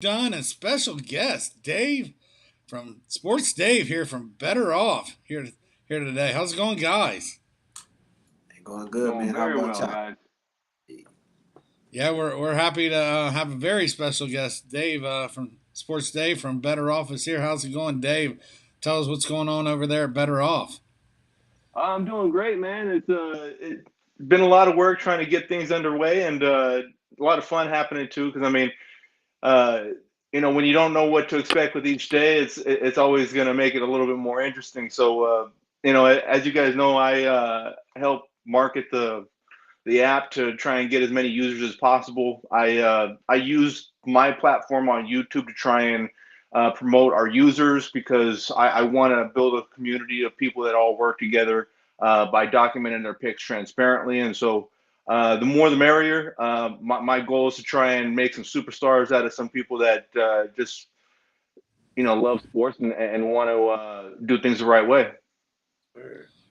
Done and special guest Dave from Sports Dave here from Better Off here today. How's it going, guys? Going good, Going man. How very about well, y'all? guys. Yeah, we're happy to have a very special guest, Dave from Sports Dave from Better Off is here. How's it going, Dave? Tell us what's going on over there at Better Off. I'm doing great, man. It's been a lot of work trying to get things underway, and a lot of fun happening too. Because uh, when you don't know what to expect with each day, it's always going to make it a little bit more interesting. So, as you guys know, I help market the app to try and get as many users as possible. I use my platform on YouTube to try and promote our users because I want to build a community of people that all work together by documenting their picks transparently. And so the more the merrier. My goal is to try and make some superstars out of some people that just love sports and want to do things the right way.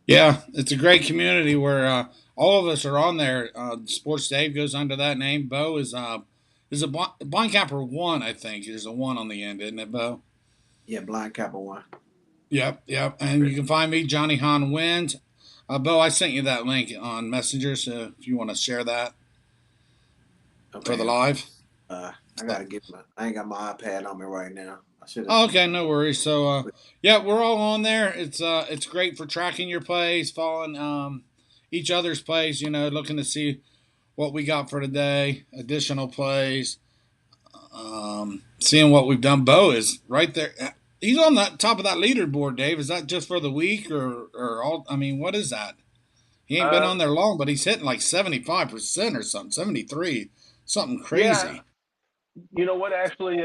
Yeah, it's a great community where all of us are on there. Sports Dave goes under that name. Bo is a blind capper one, I think. There's a one on the end, isn't it, Bo? Yeah, Blind Kappa one. Yep. And you can find me, Johnny Han Wins. Bo, I sent you that link on Messenger, so if you want to share that for the Okay. live. I gotta get my. I ain't got my iPad on me right now. I should have. Oh, okay, no worries. So, yeah, we're all on there. It's great for tracking your plays, following each other's plays. Looking to see what we got for today, additional plays, seeing what we've done. Bo is right there. He's on the top of that leaderboard, Dave. Is that just for the week or all? I mean, what is that? He ain't been Uh, on there long, but he's hitting like 75% or something, 73, something yeah, crazy. you know what? Actually,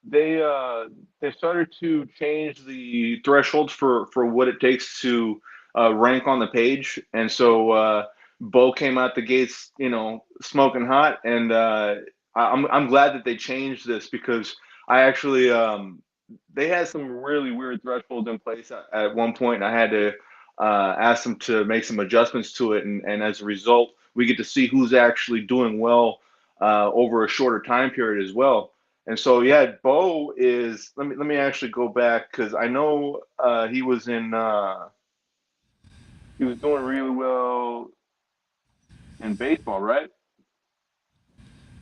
they uh, they started to change the thresholds for what it takes to rank on the page, and so Bo came out the gates, smoking hot, and I'm glad that they changed this because I actually they had some really weird thresholds in place at one point, and I had to ask them to make some adjustments to it, and as a result, we get to see who's actually doing well over a shorter time period as well. And so, yeah, Bo is. Let me actually go back because I know he was in. He was doing really well in baseball, right?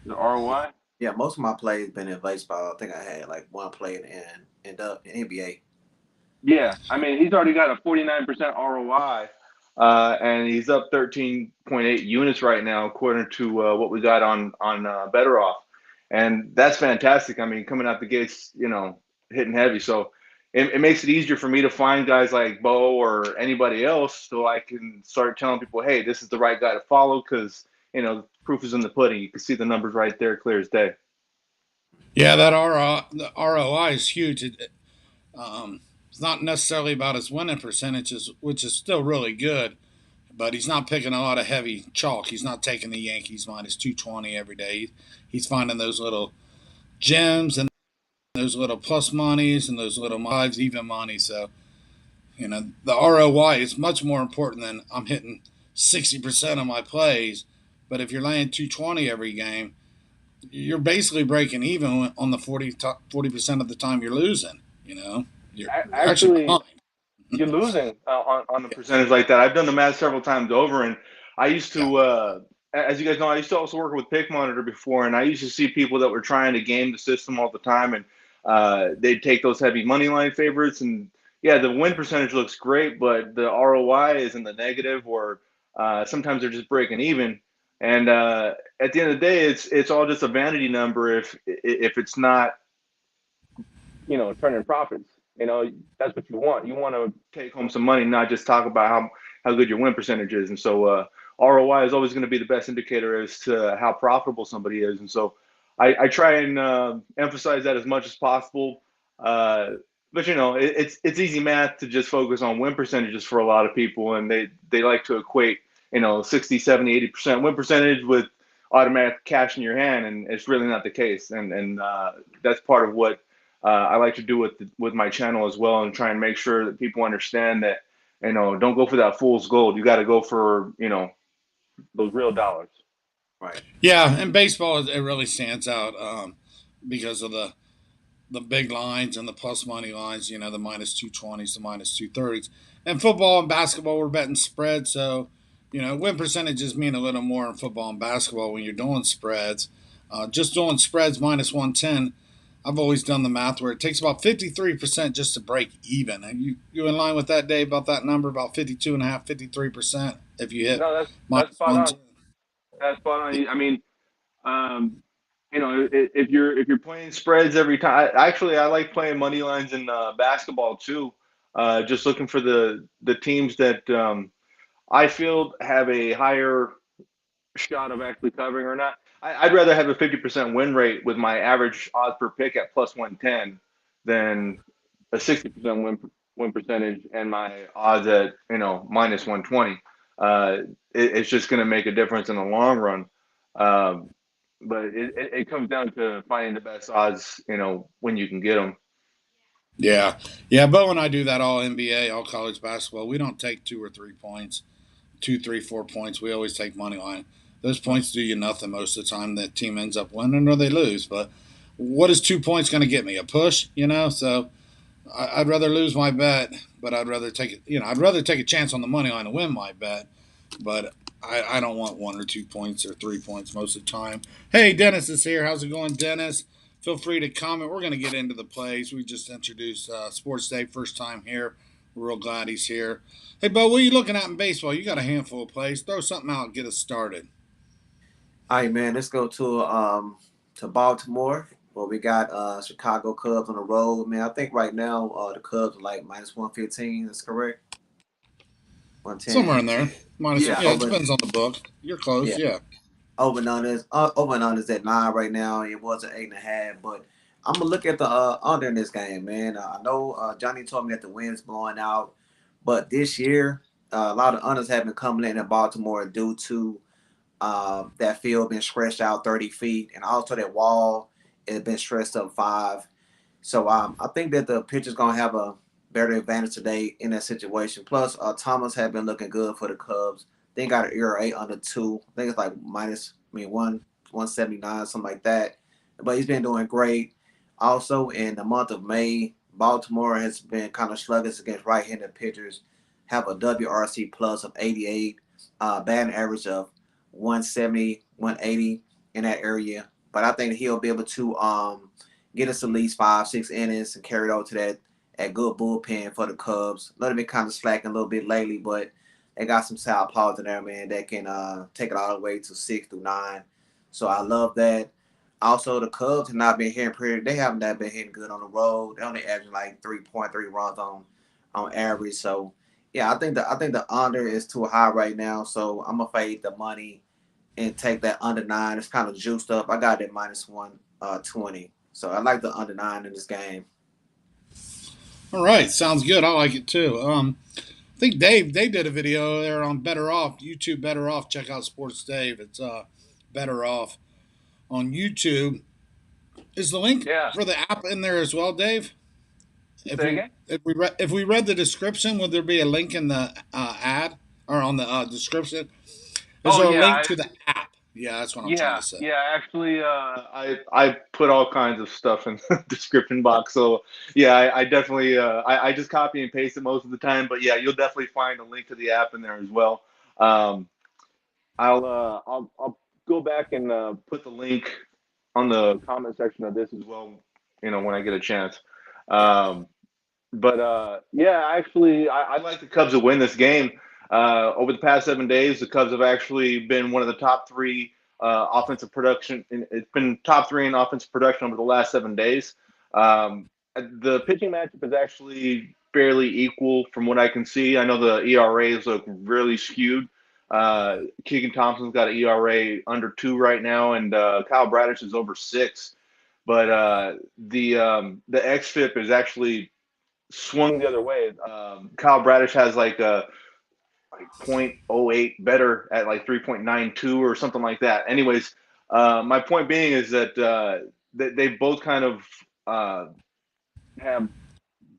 The ROI. Yeah, most of my plays been in baseball. I think I had like one play in NBA. Yeah, I mean he's already got a 49% ROI, and he's up 13.8 units right now, according to what we got on Better Off, and that's fantastic. I mean, coming out the gates, hitting heavy, so it makes it easier for me to find guys like Bo or anybody else, so I can start telling people, hey, this is the right guy to follow, because proof is in the pudding. You can see the numbers right there, clear as day. Yeah, that the ROI is huge. It's not necessarily about his winning percentages, which is still really good, but he's not picking a lot of heavy chalk. He's not taking the Yankees minus 220 every day. He's finding those little gems and those little plus monies and those little fives, even money. So, the ROI is much more important than I'm hitting 60% of my plays. But if you're laying 220 every game, you're basically breaking even on the 40% of the time you're losing. You're actually Actually, behind. you're losing on the percentage like that. I've done the math several times over, and I used Yeah. to, as you guys know, I used to also work with Pick Monitor before, and I used to see people that were trying to game the system all the time, and they'd take those heavy money line favorites, and yeah, the win percentage looks great, but the ROI is in the negative, or sometimes they're just breaking even. And at the end of the day, it's all just a vanity number if it's not turning profits. That's what you want. You want to take home some money, not just talk about how good your win percentage is. And so ROI is always going to be the best indicator as to how profitable somebody is. And so I try and emphasize that as much as possible. But it's easy math to just focus on win percentages for a lot of people, and they like to equate 60, 70, 80% win percentage with automatic cash in your hand, and it's really not the case. And that's part of what I like to do with my channel as well, and try and make sure that people understand that don't go for that fool's gold. You got to go for those real dollars. Right. Yeah, and baseball it really stands out. because of the big lines and the plus money lines, the minus 220s, the minus 230s. And football and basketball, we're betting spread. So, win percentages mean a little more in football and basketball when you're doing spreads. Just doing spreads minus 110, I've always done the math where it takes about 53% just to break even. And you in line with that, Dave, about that number, about 52.5, 53% if you hit No, that's minus spot on. 110? That's spot on. I mean, um, if you're playing spreads every time, actually, I like playing money lines in basketball too. Just looking for the teams that I feel have a higher shot of actually covering or not. I'd rather have a 50% win rate with my average odds per pick at plus 110 than a 60% win percentage and my odds at minus 120. It's just going to make a difference in the long run. Um, but it comes down to finding the best odds, when you can get them. Yeah. Yeah. Bo and I do that all NBA, all college basketball. We don't take 2 or 3 points, 2, 3, 4 points. We always take money line. Those points do you nothing most of the time. That team ends up winning or they lose. But what is 2 points going to get me? A push. So I'd rather lose my bet, but I'd rather take it. I'd rather take a chance on the money line to win my bet. But I don't want 1 or 2 points or 3 points most of the time. Hey, Dennis is here. How's it going, Dennis? Feel free to comment. We're going to get into the plays. We just introduced Sports Day, first time here. We're real glad he's here. Hey, Bo, what are you looking at in baseball? You got a handful of plays. Throw something out and get us started. All right, man. Let's go to Baltimore. Well, we got Chicago Cubs on the road, man. I think right now the Cubs are like minus 115. That's correct. Somewhere 110. in there. Minus, Yeah, yeah, it depends on the book. You're close, yeah. yeah. Over and under is at 9 right now. It was at 8.5, but I'm gonna look at the under in this game, man. I know Johnny told me that the wind's blowing out, but this year a lot of unders have been coming in Baltimore due to that field being stretched out 30 feet, and also that wall has been stretched up 5. So I think that the pitcher's gonna have a better advantage today in that situation. Plus, Thomas had been looking good for the Cubs. They got an ERA under 2. I think it's like minus, 179, something like that. But he's been doing great. Also, in the month of May, Baltimore has been kind of sluggish against right-handed pitchers. Have a WRC plus of 88, batting average of 170, 180 in that area. But I think he'll be able to get us at least 5, 6 innings and carry it over to that good bullpen for the Cubs. A little bit kind of slacking a little bit lately, but they got some southpaws in there, man, that can take it all the way to 6 through 9. So I love that. Also, the Cubs have not been hitting pretty. They haven't been hitting good on the road. They only averaging like 3.3 runs on average. So yeah, I think the under is too high right now. So I'm gonna fade the money and take that under 9. It's kind of juiced up. I got it minus 120. So I like the under 9 in this game. All right, sounds good. I like it too. I think Dave did a video there on Better Off YouTube. Better Off. Check out Sports Dave. It's Better Off on YouTube. Is the link Yeah. for the app in there as well, Dave? If Say we again? if we read the description, would there be a link in the ad or on the description? Is Oh there a yeah, link to the app? Yeah, that's what I'm trying yeah, to say. yeah. Actually, I put all kinds of stuff in the description box. So yeah, I definitely I just copy and paste it most of the time. But yeah, you'll definitely find a link to the app in there as well. Um, I'll go back and put the link on the comment section of this as well. When I get a chance. Um, but yeah, actually, I like the Cubs to win this game. Over the past 7 days, the Cubs have actually been one of the top 3 offensive production. It's been top 3 in offensive production over the last 7 days. Um, the pitching matchup is actually fairly equal from what I can see. I know the ERAs look really skewed. Keegan Thompson's got an ERA under 2 right now, and Kyle Bradish is over 6. But the xFIP is actually swung the other way. Kyle Bradish has like a .08 better at like 3.92 or something like that. Anyways, my point being is that they both kind of have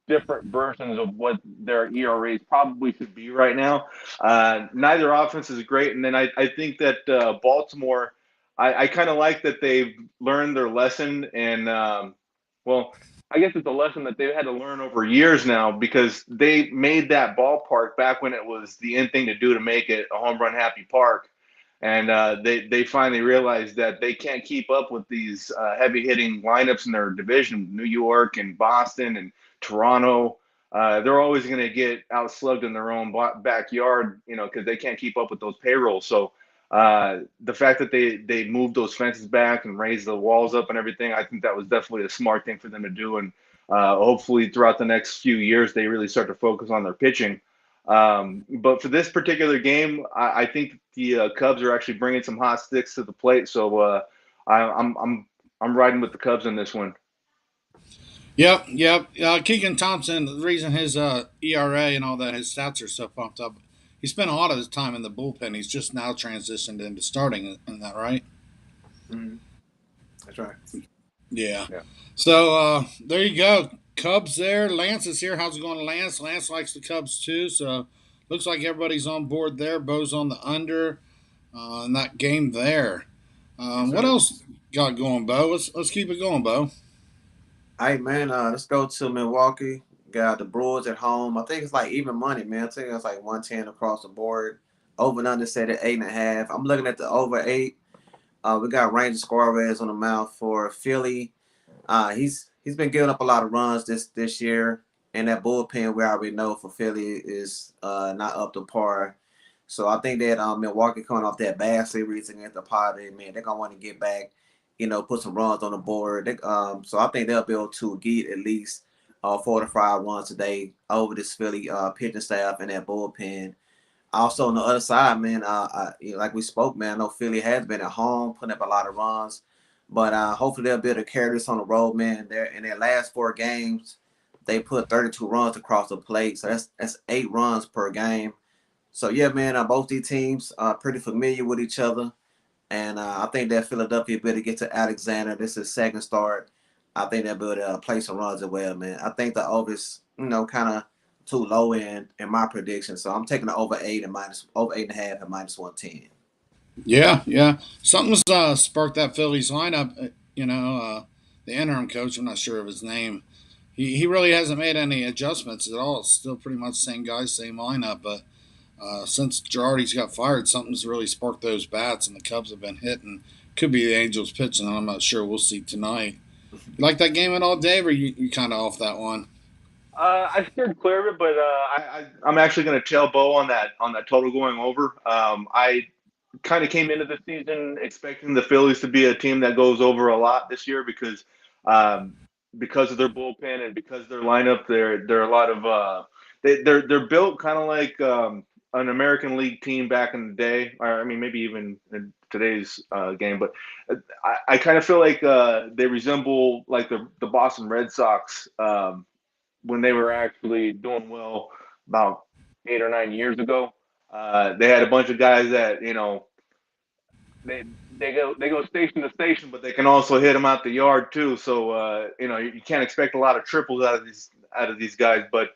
different versions of what their ERAs probably should be right now. Neither offense is great, and then I think that Baltimore. I kind of like that they've learned their lesson, and well, I guess it's a lesson that they've had to learn over years now, because they made that ballpark back when it was the in thing to do to make it a home run happy park, and they finally realized that they can't keep up with these heavy hitting lineups in their division, New York and Boston and Toronto. They're always going to get outslugged in their own backyard, because they can't keep up with those payrolls. So the fact that they moved those fences back and raised the walls up and everything, I think that was definitely a smart thing for them to do. And hopefully throughout the next few years, they really start to focus on their pitching. But for this particular game, I think the Cubs are actually bringing some hot sticks to the plate. So I'm riding with the Cubs in this one. Yep. Keegan Thompson, the reason his ERA and all that, his stats are so pumped up, he spent a lot of his time in the bullpen. He's just now transitioned into starting. Isn't that right? Mm-hmm. That's right. Yeah. Yeah. So there you go. Cubs there. Lance is here. How's it going, Lance? Lance likes the Cubs too. So looks like everybody's on board there. Bo's on the under in that game there. Yes, What sir. else got going, Bo? Let's keep it going, Bo. Hey man, let's go to Milwaukee. Got the Brewers at home. I think it's like even money, man. I think it's like 110 across the board. Over and under set at 8.5. I'm looking at the over 8. We got Ranger Suarez on the mound for Philly. He's been giving up a lot of runs this year, and that bullpen we already know for Philly is not up to par. So I think that Milwaukee coming off that bad series against the Padres, man, they're gonna want to get back, put some runs on the board. So I think they'll be able to get at least 4 to 5 runs today over this Philly pitching staff and that bullpen. Also on the other side, man, like we spoke, man, I know Philly has been at home putting up a lot of runs, but hopefully they'll be able to carry this on the road, man. They're in their last 4 games, they put 32 runs across the plate, so that's 8 runs per game. So yeah, man, both these teams are pretty familiar with each other, and I think that Philadelphia will be able to get to Alexander. This is second start. I think they'll be able to play some runs as well, man. I think the over is, kind of too low in my prediction. So I'm taking the over 8 and over 8.5 and minus 110. Yeah. Something's sparked that Phillies lineup. The interim coach, I'm not sure of his name. He really hasn't made any adjustments at all. It's still pretty much same guys, same lineup. But since Girardi's got fired, something's really sparked those bats, and the Cubs have been hitting. Could be the Angels pitching, and I'm not sure. We'll see tonight. You like that game at all, Dave, or you kind of off that one? I steered clear of it, but I'm actually going to tail Bo on that total going over. I kind of came into the season expecting the Phillies to be a team that goes over a lot this year, um, because of their bullpen and because of their lineup. They're a lot of they're built kind of like an American League team back in the day. Or, I mean, maybe even in today's game, but I kind of feel like they resemble like the Boston Red Sox. When they were actually doing well about 8 or 9 years ago. They had a bunch of guys that they go station to station, but they can also hit them out the yard too. So you can't expect a lot of triples out of these guys, but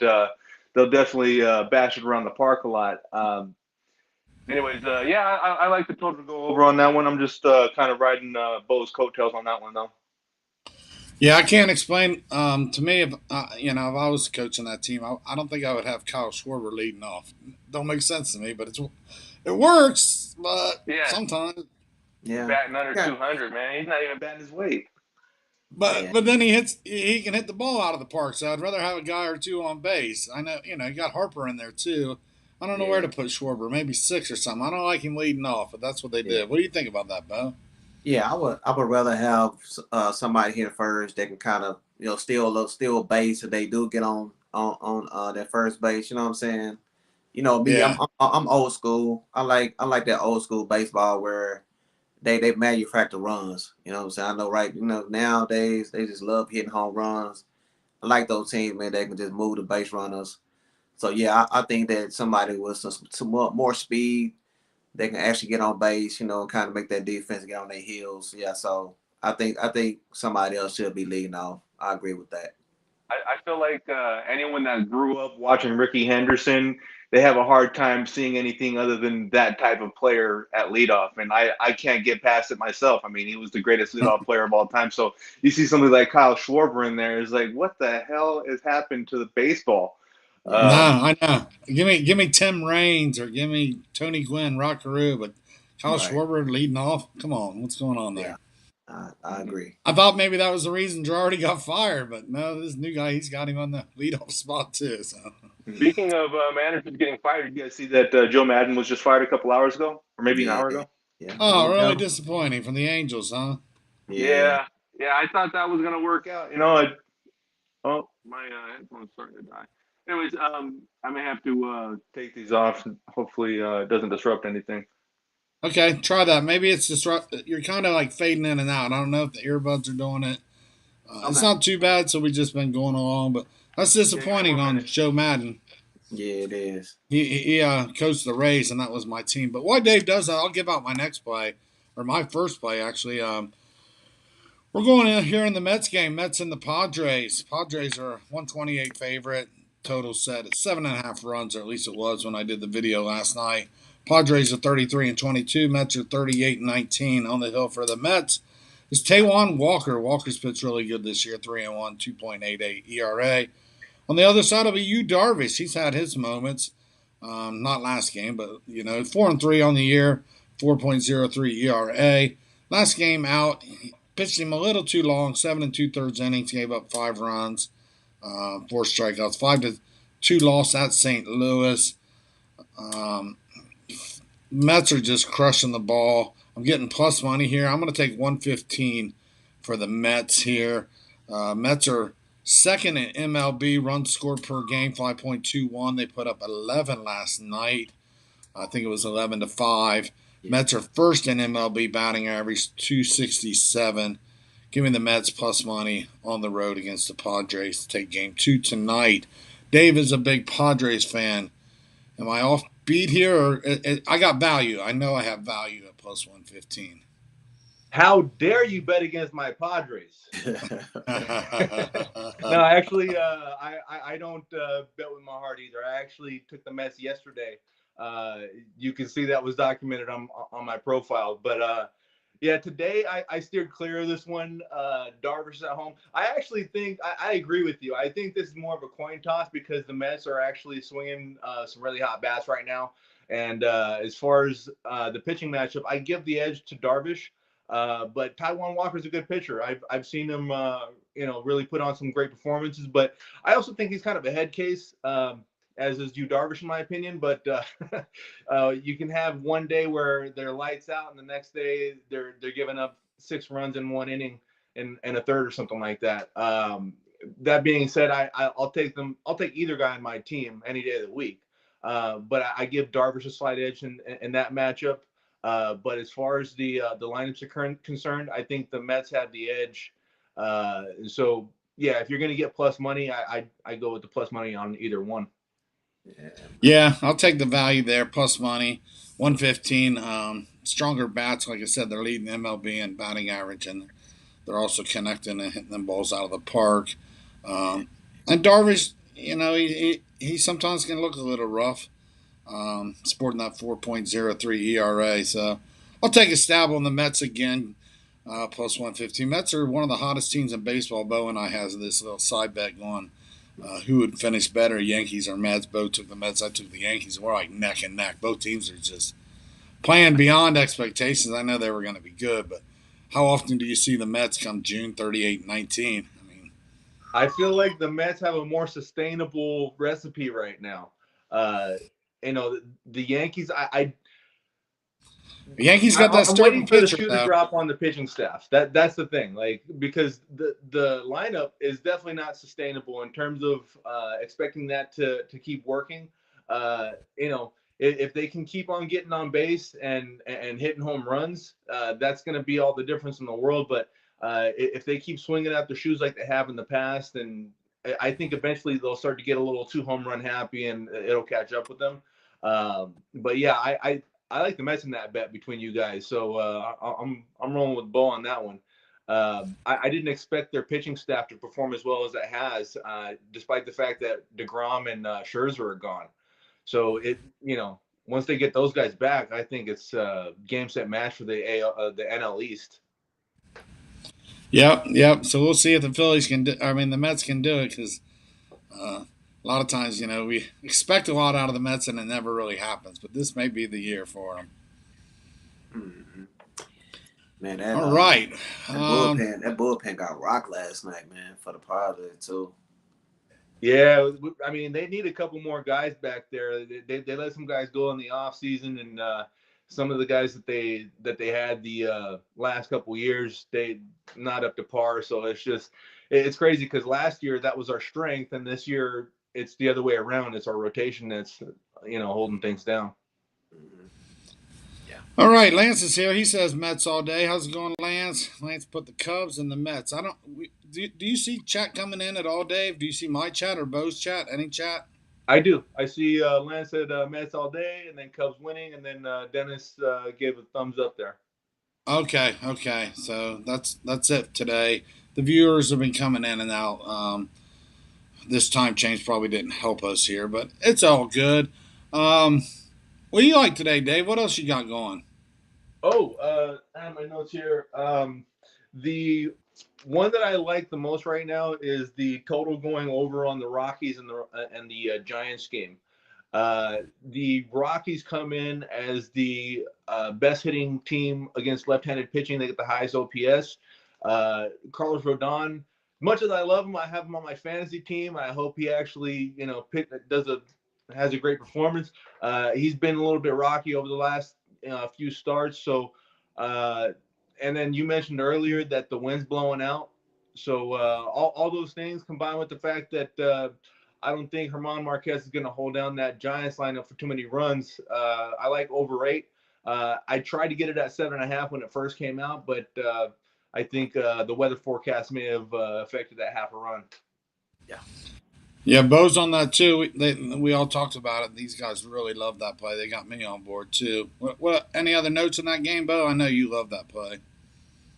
they'll definitely bash it around the park a lot. Anyways, yeah, I like the total to go over on that one. I'm just kind of riding Bo's coattails on that one though. Yeah, I can't explain. To me, if I was coaching that team, I don't think I would have Kyle Schwarber leading off. Don't make sense to me, but it works. But Yeah, sometimes, he's Yeah. batting under Yeah. 200, man. He's not even batting his weight. but Yeah. but then he can hit the ball out of the park. So I'd rather have a guy or two on base. I know you got Harper in there too. I don't know where Yeah. to put Schwarber. Maybe 6 or something. I don't like him leading off, but that's what they Yeah. did. What do you think about that, Bo? Yeah, I would rather have somebody hit first that can kind of steal base if they do get on their first base. You know what I'm saying? Me, I'm Yeah, I'm old school. I like that old school baseball where they manufacture runs. You know what I'm saying? I know, right? Nowadays they just love hitting home runs. I like those teams, man. They can just move the base runners. So yeah, I think that somebody with some more speed, they can actually get on base, kind of make that defense get on their heels. Yeah, so I think somebody else should be leading off. I agree with that. I feel like anyone that grew up watching Ricky Henderson they have a hard time seeing anything other than that type of player at leadoff. And I can't get past it myself. I mean, he was the greatest leadoff player of all time. So you see somebody like Kyle Schwarber in there, is like, what the hell has happened to the baseball? No, I know. Give me Tim Raines or give me Tony Gwynn, Rockaroo, but Kyle Right. Schwarber leading off. Come on, what's going on Yeah, there? I agree. I thought maybe that was the reason Girardi got fired, but no, this new guy, he's got him on the leadoff spot too. So, Speaking of managers getting fired, did you guys see that Joe Madden was just fired a couple hours ago, or maybe an Yeah, hour ago? yeah. oh, You really know, disappointing from the Angels, huh? yeah. Yeah, yeah. I thought that was gonna work out. Oh, my headphones starting to die. Anyways, I may have to take these off. Hopefully, it doesn't disrupt anything. Okay, try that. Maybe it's disrupt. You're kind of like fading in and out. I don't know if the earbuds are doing it. It's Okay. not too bad, so we've just been going along, but that's Yeah, give me disappointing 1 minute. on Joe Madden. Yeah, it is. He coached the Rays, and that was my team. But while Dave does that, I'll give out my next play, or my first play, actually. We're going in here in the Mets game. Mets and the Padres. Padres are 128 favorite. Total set at 7.5 runs, or at least it was when I did the video last night. Padres are 33-22. Mets are 38-19. On the hill for the Mets is Taijuan Walker. Walker's pitched really good this year. 3-1, 2.88 ERA. On the other side will be Yu Darvish. He's had his moments. Not last game, but 4-3 on the year. 4.03 ERA. Last game out, pitched him a little too long, 7 2/3 innings, gave up 5 runs, 4 strikeouts, 5-2 loss at St. Louis. Um, Mets are just crushing the ball. I'm getting plus money here. I'm going to take 115 for the Mets here. Mets are second in MLB runs scored per game, 5.21. They put up 11 last night. I think it was 11-5. Yeah. Mets are first in MLB batting average, 267. Give me the Mets plus money on the road against the Padres to take game 2 tonight. Dave is a big Padres fan. Am I off beat here? Or I got value. I know I have value at plus 115. How dare you bet against my Padres? No, actually, I don't bet with my heart either. I actually took the Mets yesterday. You can see that was documented on my profile. But yeah, today I steered clear of this one. Darvish at home. I actually think I agree with you. I think this is more of a coin toss because the Mets are actually swinging some really hot bats right now. And as far as the pitching matchup, I give the edge to Darvish. But Taijuan Walker's a good pitcher. I've seen him, really put on some great performances. But I also think he's kind of a head case, as is Yu Darvish, in my opinion. But you can have one day where they're lights out, and the next day they're giving up 6 runs in 1 inning and a third or something like that. That being said, I'll take them. I'll take either guy on my team any day of the week. But I give Darvish a slight edge in that matchup. But as far as the lineups are concerned, I think the Mets have the edge. So yeah, if you're going to get plus money, I go with the plus money on either one. Yeah, I'll take the value there. Plus money, 115. Stronger bats, like I said, they're leading MLB in batting average, and they're also connecting and hitting them balls out of the park. And Darvish, he sometimes can look a little rough. Sporting that 4.03 ERA. So I'll take a stab on the Mets again, plus 115. Mets are one of the hottest teams in baseball. Bo and I has this little side bet going. Who would finish better, Yankees or Mets? Bo took the Mets. I took the Yankees. We're like neck and neck. Both teams are just playing beyond expectations. I know they were going to be good, but how often do you see the Mets come June 38-19? I feel like the Mets have a more sustainable recipe right now. The Yankees, the Yankees got that I'm starting waiting for the pitcher, shoe to though. drop on the pitching staff. That's the thing, like, because the lineup is definitely not sustainable in terms of expecting that to keep working. If they can keep on getting on base and hitting home runs, that's going to be all the difference in the world. But if they keep swinging out their shoes like they have in the past, and I think eventually they'll start to get a little too home run happy, and it'll catch up with them. But yeah, I like the Mets in that bet between you guys, so I'm rolling with Bo on that one. I didn't expect their pitching staff to perform as well as it has, despite the fact that DeGrom and Scherzer are gone. So once they get those guys back, I think it's game set match for the NL East. Yep. So we'll see if the Phillies can do. I mean, the Mets can do it because a lot of times, we expect a lot out of the Mets and it never really happens. But this may be the year for them. Mm-hmm. Man, that All right. that bullpen got rocked last night, man, for the Padres too. Yeah, I mean, they need a couple more guys back there. They let some guys go in the off season, and some of the guys that they had the last couple years, they not up to par. So it's crazy because last year that was our strength, and this year it's the other way around. It's our rotation that's holding things down. Mm-hmm. All right, Lance is here. He says Mets all day. How's it going, Lance? Lance put the Cubs and the Mets. I don't. Do you see chat coming in at all, Dave? Do you see my chat or Bo's chat? Any chat? I do. I see Lance said Mets all day, and then Cubs winning, and then Dennis gave a thumbs up there. Okay. So that's it today. The viewers have been coming in and out. This time change probably didn't help us here, but it's all good. What do you like today, Dave? What else you got going? Oh, I have my notes here. The one that I like the most right now is the total going over on the Rockies and the Giants game. The Rockies come in as the best hitting team against left-handed pitching. They get the highest OPS. Carlos Rodon, much as I love him, I have him on my fantasy team. I hope he actually, has a great performance. He's been a little bit rocky over the last few starts. So, and then you mentioned earlier that the wind's blowing out. So all those things combined with the fact that I don't think German Marquez is going to hold down that Giants lineup for too many runs. I like over 8. I tried to get it at 7.5 when it first came out, but I think the weather forecast may have affected that half a run. Yeah, Bo's on that too. We all talked about it. These guys really love that play. They got me on board too. What any other notes in that game, Bo? I know you love that play.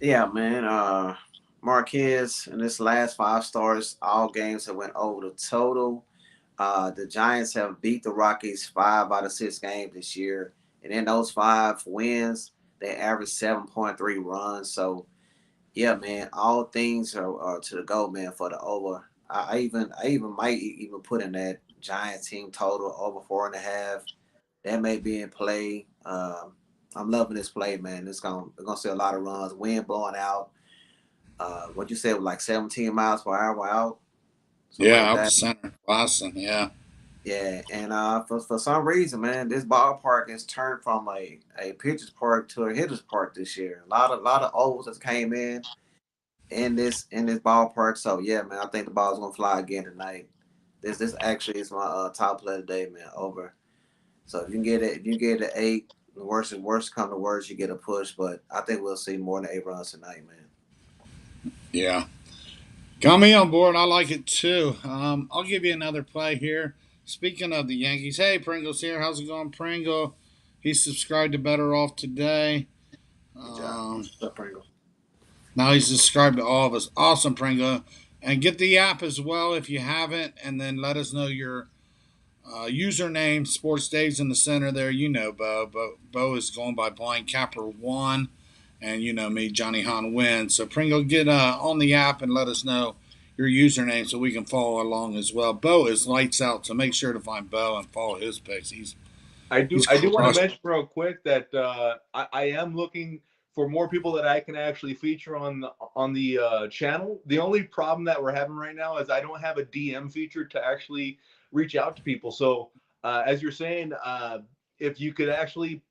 Yeah, man. Marquez in this last 5 starts, all games have went over the total. The Giants have beat the Rockies 5 out of 6 games this year, and in those 5 wins, they average 7.3 runs. So, yeah, man, all things are to the go, man, for the over. I even might even put in that Giants team total over 4.5. That may be in play. I'm loving this play, man. We're gonna see a lot of runs, wind blowing out. What you said, like 17 miles per hour out, something Yeah, like out the that. center, Boston. Yeah. Yeah, and for some reason, man, this ballpark has turned from a pitcher's park to a hitter's park this year. A lot of O's that came in this ballpark. So yeah, man, I think the ball's gonna fly again tonight. This actually is my top play today, man. Over. So if you get an 8, the worst come to worst, you get a push. But I think we'll see more than 8 runs tonight, man. Yeah. Got me on board. I like it too. I'll give you another play here. Speaking of the Yankees, hey, Pringle's here. How's it going, Pringle? He's subscribed to Better Off today. Good job. What's up, Pringle? Now he's subscribed to all of us. Awesome, Pringle. And get the app as well if you haven't, and then let us know your username. Sports Dave's in the center there. You know Bo. Bo is going by Blind Capper 1. And you know me, Johnny Hahn wins. So Pringle, get on the app and let us know your username so we can follow along as well. Bo is lights out, so make sure to find Bo and follow his picks. I do want to mention real quick that I am looking for more people that I can actually feature on the channel. The only problem that we're having right now is I don't have a DM feature to actually reach out to people. So as you're saying, if you could actually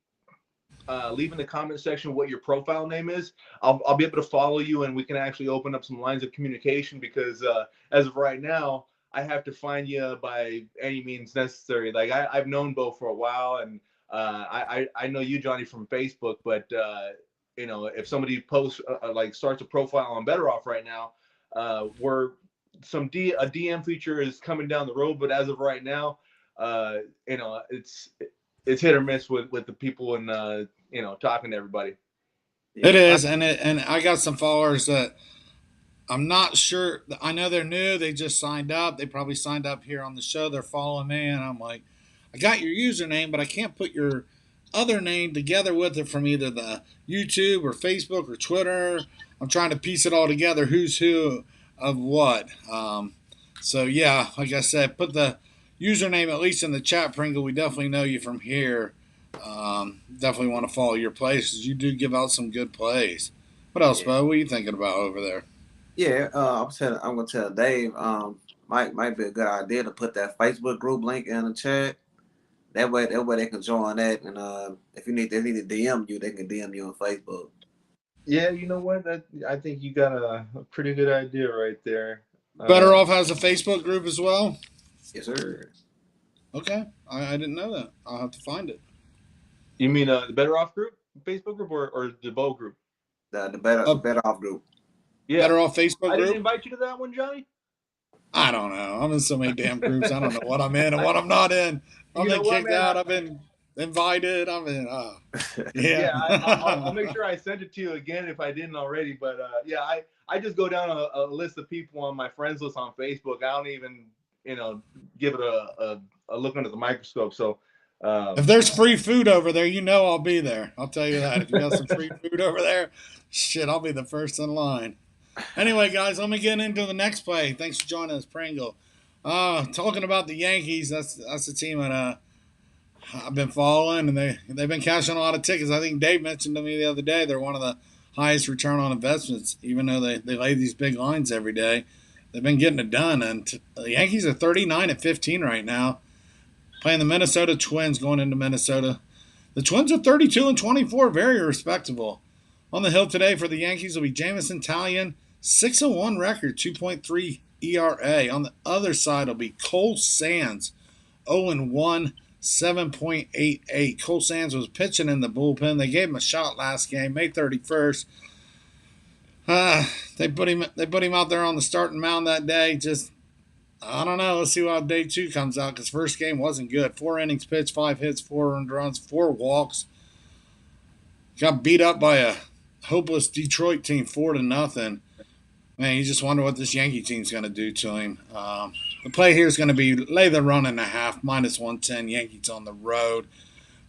leave in the comment section what your profile name is, I'll be able to follow you and we can actually open up some lines of communication because as of right now, I have to find you by any means necessary. Like I've known Bo for a while and I know you, Johnny, from Facebook, but if somebody posts like starts a profile on Better Off right now, where a DM feature is coming down the road, but as of right now, it's hit or miss with the people and talking to everybody. Yeah, it is, and I got some followers that I'm not sure. I know they're new. They just signed up. They probably signed up here on the show. They're following me, and I'm like, I got your username, but I can't put your other name together with it from either the YouTube or Facebook or Twitter. I'm trying to piece it all together. Who's who of what? So yeah, like I said, put the username at least in the chat, Pringle. We definitely know you from here. Definitely want to follow your plays because you do give out some good plays. What else, Yeah, Bo? What are you thinking about over there? yeah. I'm gonna tell Dave. Might be a good idea to put that Facebook group link in the chat. That way they can join that, and if they need to DM you, they can DM you on Facebook. Yeah, you know what? I think you got a pretty good idea right there. Better Off has a Facebook group as well. Yes, sir. Okay, I didn't know that. I'll have to find it. You mean the Better Off group, Facebook group, or the Bow group? The A better off group. Yeah, Better Off Facebook I didn't group. invite you to that one, Johnny. I don't know. I'm in so many damn groups. I don't know what I'm in and I, what I'm not in. I've you know been what, kicked man? out. I've been invited. I'm in. Yeah. Yeah, I'll make sure I send it to you again if I didn't already. But yeah, I just go down a list of people on my friends list on Facebook. I don't even give it a look under the microscope. So If there's free food over there, you know I'll be there. I'll tell you that. If you got some free food over there, shit, I'll be the first in line. Anyway, guys, let me get into the next play. Thanks for joining us, Pringle. Talking about the Yankees, that's the team that I've been following, and they've been cashing a lot of tickets. I think Dave mentioned to me the other day they're one of the highest return on investments, even though they lay these big lines every day. They've been getting it done, and the Yankees are 39-15 right now, playing the Minnesota Twins going into Minnesota. The Twins are 32-24, very respectable. On the hill today for the Yankees will be Jamison Talion, 6-1 record, 2.3 ERA. On the other side will be Cole Sands, 0-1, 7.88. Cole Sands was pitching in the bullpen. They gave him a shot last game, May 31st. They put him out there on the starting mound that day. Just I don't know. Let's see how day two comes out because first game wasn't good. 4 innings pitched, 5 hits, 4 runs, 4 walks. Got beat up by a hopeless Detroit team 4-0. Man, you just wonder what this Yankee team's going to do to him. The play here is going to be lay the run and a half, -110. Yankees on the road.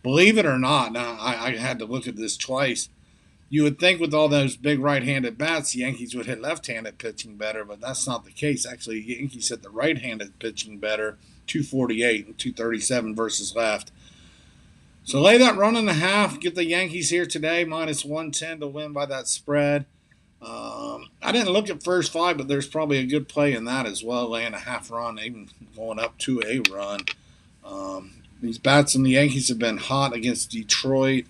Believe it or not, now I had to look at this twice. You would think with all those big right-handed bats, the Yankees would hit left-handed pitching better, but that's not the case. Actually, the Yankees hit the right-handed pitching better, 248 and 237 versus left. So lay that run and a half. Get the Yankees here today, -110 to win by that spread. I didn't look at first five, but there's probably a good play in that as well, laying a half run, even going up to a run. These bats and the Yankees have been hot against Detroit.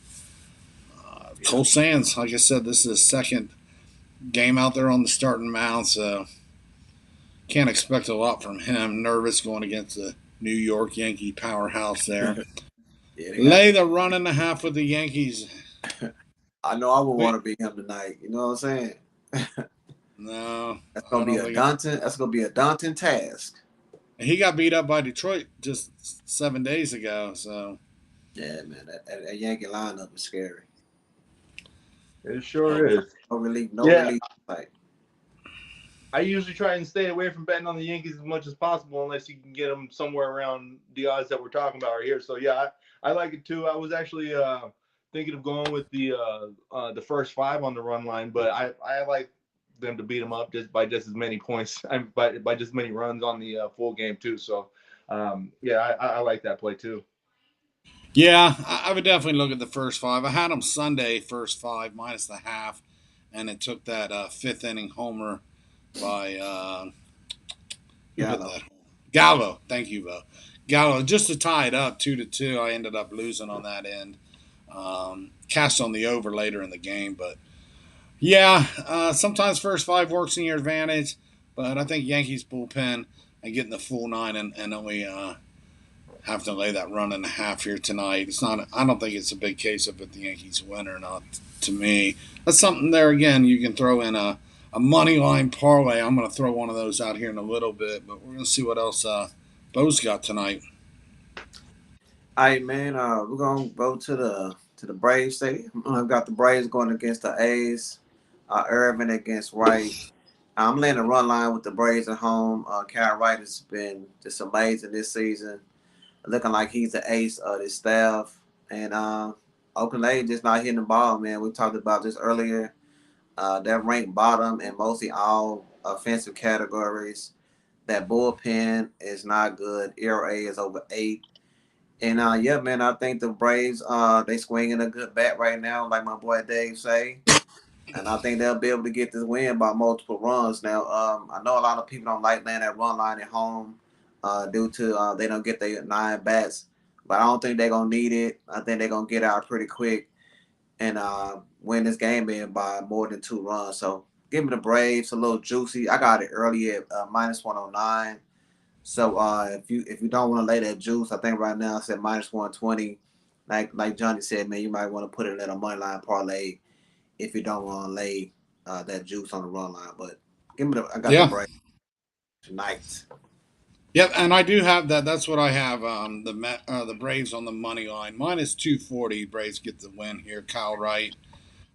Cole Sands, like I said, this is his second game out there on the starting mound, so can't expect a lot from him. Nervous going against the New York Yankee powerhouse there. Yeah, Lay the run and a half with the Yankees. I know I would want to be him tonight. You know what I'm saying? No, That's I gonna be don't a think. daunting. That's gonna be a daunting task. He got beat up by Detroit just 7 days ago, so Yeah, man, that Yankee lineup is scary. it sure is. No relief, no Yeah, relief. Like, I usually try and stay away from betting on the Yankees as much as possible, unless you can get them somewhere around the odds that we're talking about right here. So yeah, I like it too. I was actually thinking of going with the first five on the run line, but I like them to beat them up just by just as many points, by just as many runs on the full game too. So yeah, I like that play too. yeah, I would definitely look at the first five. I had them Sunday first five minus the half, and it took that fifth inning homer by who hit Gallo. that? Gallo. Thank you, Bo. Gallo just to tie it up 2-2. I ended up losing on that end. Cast on the over later in the game, but yeah, sometimes first five works in your advantage, but I think Yankees bullpen and getting the full nine and only have to lay that run and a half here tonight. It's not. I don't think it's a big case of if the Yankees win or not. To me, that's something there again. You can throw in a money line parlay. I'm going to throw one of those out here in a little bit, but we're going to see what else Bo's got tonight. All right, man. We're gonna go to the Braves Stadium. I've got the Braves going against the A's. Irvin against Wright. I'm laying a run line with the Braves at home. Kyle Wright has been just amazing this season. looking like he's the ace of this staff. And Oakland A's just not hitting the ball, man. We talked about this earlier. They're ranked bottom in mostly all offensive categories. That bullpen is not good. ERA is over 8. And yeah, man, I think the Braves they swinging a good bat right now, like my boy Dave say. And I think they'll be able to get this win by multiple runs. Now, I know a lot of people don't like laying that run line at home due to they don't get their 9 bats. But I don't think they're going to need it. I think they're going to get out pretty quick and win this game in by more than 2 runs. So give me the Braves, a little juicy. I got it early at minus 109. So if you don't want to lay that juice, I think right now it's at minus 120. Like Johnny said, man, you might want to put it in a money line parlay if you don't want to lay that juice on the run line. But I got the Yeah. break tonight. Yep, and I do have that. That's what I have. The Braves on the money line minus 240. Braves get the win here. Kyle Wright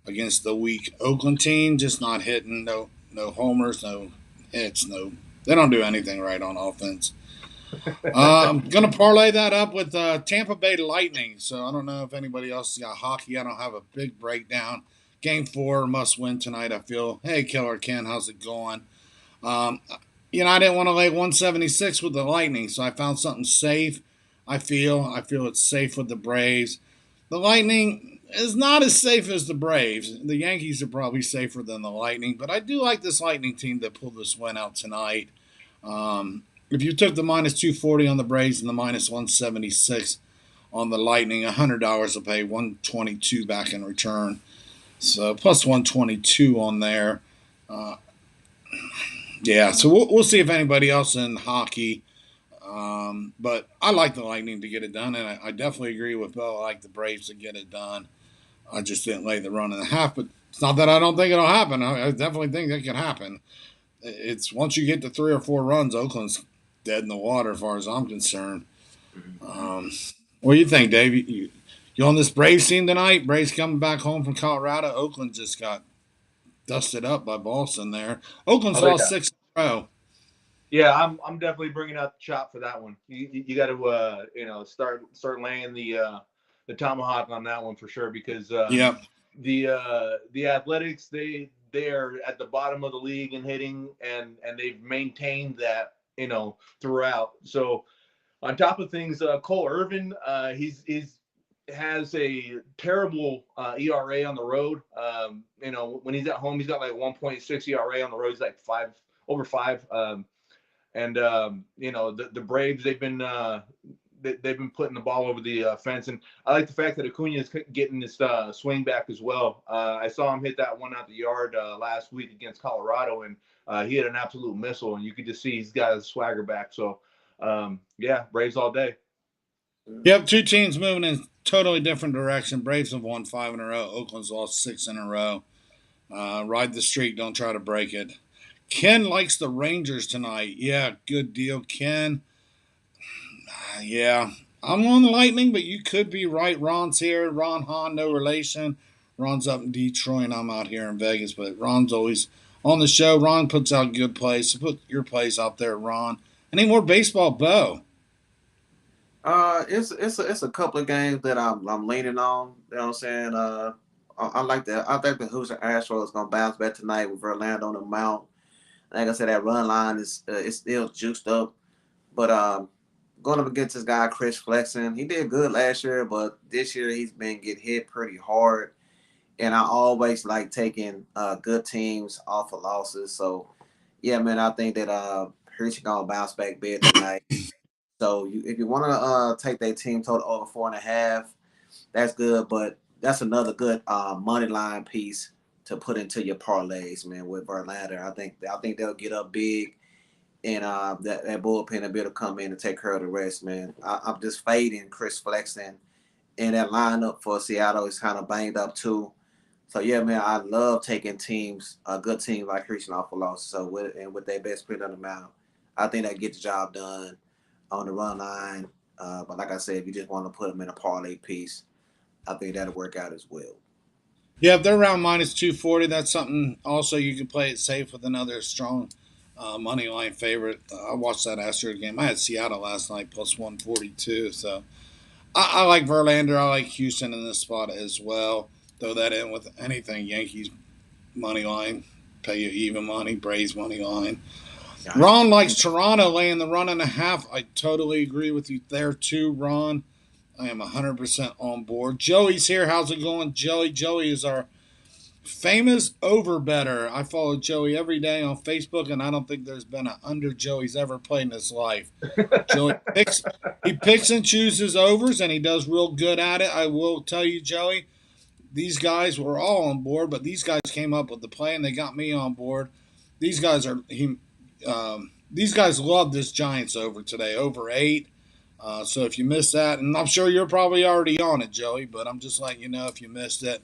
against the weak Oakland team, just not hitting. No homers, no hits, no. They don't do anything right on offense. I'm gonna parlay that up with Tampa Bay Lightning. So I don't know if anybody else has got hockey. I don't have a big breakdown. Game 4 must win tonight. I feel. Hey, Killer Ken, how's it going? Um, I didn't want to lay 176 with the Lightning, so I found something safe. I feel it's safe with the Braves. The Lightning is not as safe as the Braves. The Yankees are probably safer than the Lightning, but I do like this Lightning team that pulled this win out tonight. If you took the minus 240 on the Braves and the minus 176 on the Lightning, $100 will pay 122 back in return. So plus 122 on there. Uh, yeah, so we'll see if anybody else in hockey. But I like the Lightning to get it done, and I definitely agree with Bill. I like the Braves to get it done. I just didn't lay the run and a half, but it's not that I don't think it'll happen. I definitely think it can happen. It's once you get to 3 or 4 runs, Oakland's dead in the water as far as I'm concerned. Um, what do you think, Dave? You on this Braves team tonight? Braves coming back home from Colorado. Oakland just got dusted up by Boston there. Oakland's Oh lost yeah, 6 in a row. yeah. I'm definitely bringing out the chop for that one. You got to start laying the tomahawk on that one for sure because Yep. the Athletics they are at the bottom of the league in hitting and they've maintained that throughout. So on top of things, Cole Irvin, he's has a terrible ERA on the road. When he's at home, he's got like 1.6 ERA on the road. He's like over 5. The Braves they've been putting the ball over the fence, and I like the fact that Acuna is getting this swing back as well. I saw him hit that one out the yard last week against Colorado, and he had an absolute missile, and you could just see he's got his swagger back. So yeah, Braves all day. Yep, 2 teams moving in totally different direction. Braves have won 5 in a row. Oakland's lost 6 in a row. Ride the streak. Don't try to break it. Ken likes the Rangers tonight. Yeah, good deal, Ken. Yeah, I'm on the Lightning, but you could be right. Ron's here. Ron Hahn, no relation. Ron's up in Detroit, and I'm out here in Vegas, but Ron's always on the show. Ron puts out good plays. So put your plays out there, Ron. Any more baseball, Bo? It's a couple of games that I'm leaning on. You know what I'm saying? I think the Houston Astros gonna bounce back tonight with Verlander on the mound. Like I said, that run line is still juiced up. But going up against this guy Chris Flexen, he did good last year, but this year he's been getting hit pretty hard. And I always like taking good teams off of losses. So yeah, man, I think that Houston gonna bounce back big tonight. So if you want to take that team total over 4.5, that's good. But that's another good money line piece to put into your parlays, man. With Verlander, I think they'll get up big, and that bullpen will be able to come in and take care of the rest, man. I'm just fading Chris Flexen, and that lineup for Seattle is kind of banged up too. So yeah, man, I love taking teams, a good team like Houston off a loss. So with their best player on the mound, I think that gets the job done on the run line. But like I said, if you just want to put them in a parlay piece, I think that'll work out as well. Yeah, if they're around minus 240, that's something also you can play it safe with another strong money line favorite. I watched that Astros game. I had Seattle last night plus 142. So I like Verlander. I like Houston in this spot as well. Throw that in with anything Yankees money line, pay you even money. Braves money line. Ron likes Toronto laying the run and a half. I totally agree with you there too, Ron. I am 100% on board. Joey's here. How's it going, Joey? Joey is our famous over better. I follow Joey every day on Facebook, and I don't think there's been an under Joey's ever played in his life. Joey picks and chooses overs, and he does real good at it. I will tell you, Joey, these guys were all on board, but these guys came up with the play, and they got me on board. These guys these guys love this Giants over today, over 8. So if you missed that, and I'm sure you're probably already on it, Joey, but I'm just letting you know if you missed it.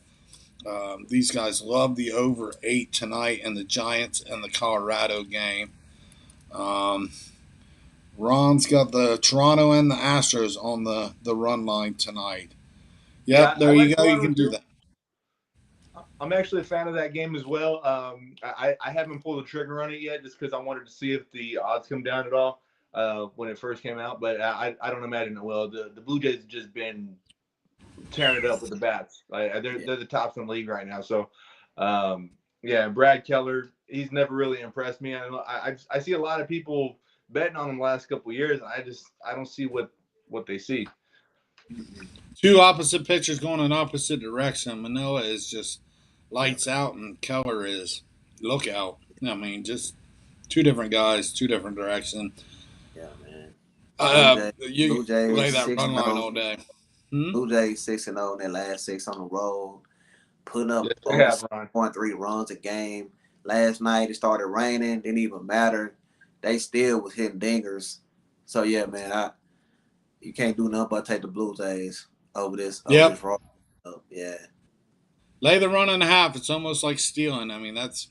These guys love the over 8 tonight in the Giants and the Colorado game. Ron's got the Toronto and the Astros on the run line tonight. Yep, Yeah, there I you like go. You Toronto can do too. that. I'm actually a fan of that game as well. I haven't pulled the trigger on it yet just because I wanted to see if the odds come down at all when it first came out, but I don't imagine it will. The Blue Jays have just been tearing it up with the bats. They're the tops in the league right now. So, yeah, Brad Keller, he's never really impressed me. I see a lot of people betting on him the last couple of years, and I don't see what they see. Two opposite pitchers going in opposite direction. Manoah is just lights out, and Keller is lookout. I mean, just two different guys, two different directions. Yeah, man. You Blue Jays lay that 6 run and line 0. all day. Hmm? Blue Jays 6 and 0 in their last 6 on the road, putting up Yes, they over have, Ron. 6.3 runs a game. Last night it started raining, didn't even matter. They still was hitting dingers. So yeah, man, you can't do nothing but take the Blue Jays over this Yep. road. Yeah. Lay the run and a half. It's almost like stealing. I mean, that's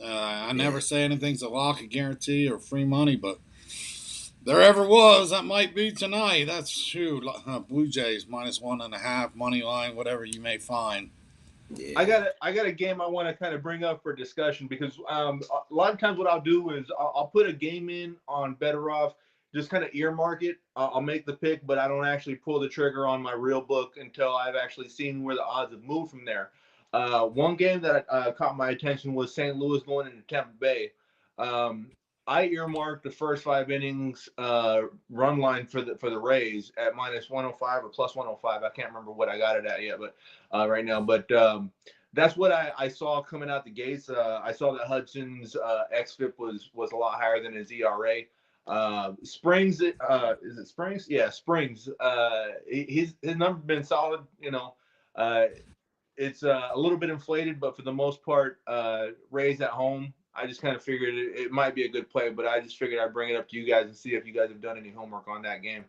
I never say anything's a lock, a guarantee, or free money, but there ever was, that might be tonight. That's true. Blue Jays minus 1.5 money line, whatever you may find. Yeah. I got a game I want to kind of bring up for discussion because a lot of times what I'll do is I'll put a game in on Better Off, just kind of earmark it. I'll make the pick, but I don't actually pull the trigger on my real book until I've actually seen where the odds have moved from there. One game that caught my attention was St. Louis going into Tampa Bay. I earmarked the first 5 innings run line for the Rays at minus 105 or plus 105. I can't remember what I got it at yet, but right now. But that's what I saw coming out the gates. I saw that Hudson's xFIP was a lot higher than his ERA. Springs, is it Springs? Yeah, Springs. His number's been solid. It's a little bit inflated, but for the most part, Rays at home. I just kind of figured it might be a good play, but I just figured I'd bring it up to you guys and see if you guys have done any homework on that game.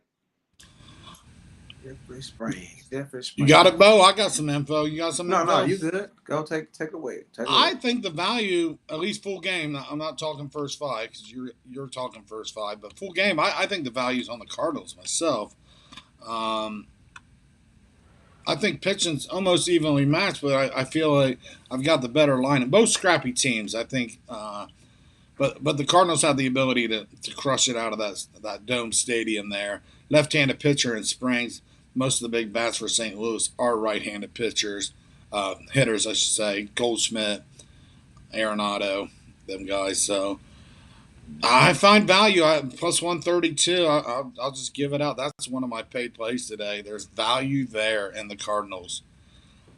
Jeffrey Springs. You got it, Bo? I got some info. You got some info? No, you good. Go take it away. I think the value, at least full game, I'm not talking first 5 because you're talking first 5, but full game, I think the value's on the Cardinals myself. I think pitching's almost evenly matched, but I feel like I've got the better line. And both scrappy teams, I think. But the Cardinals have the ability to crush it out of that dome stadium there. Left-handed pitcher in Springs. Most of the big bats for St. Louis are right-handed pitchers, hitters, I should say. Goldschmidt, Arenado, them guys. So I find value at plus 132. I'll just give it out. That's one of my paid plays today. There's value there in the Cardinals.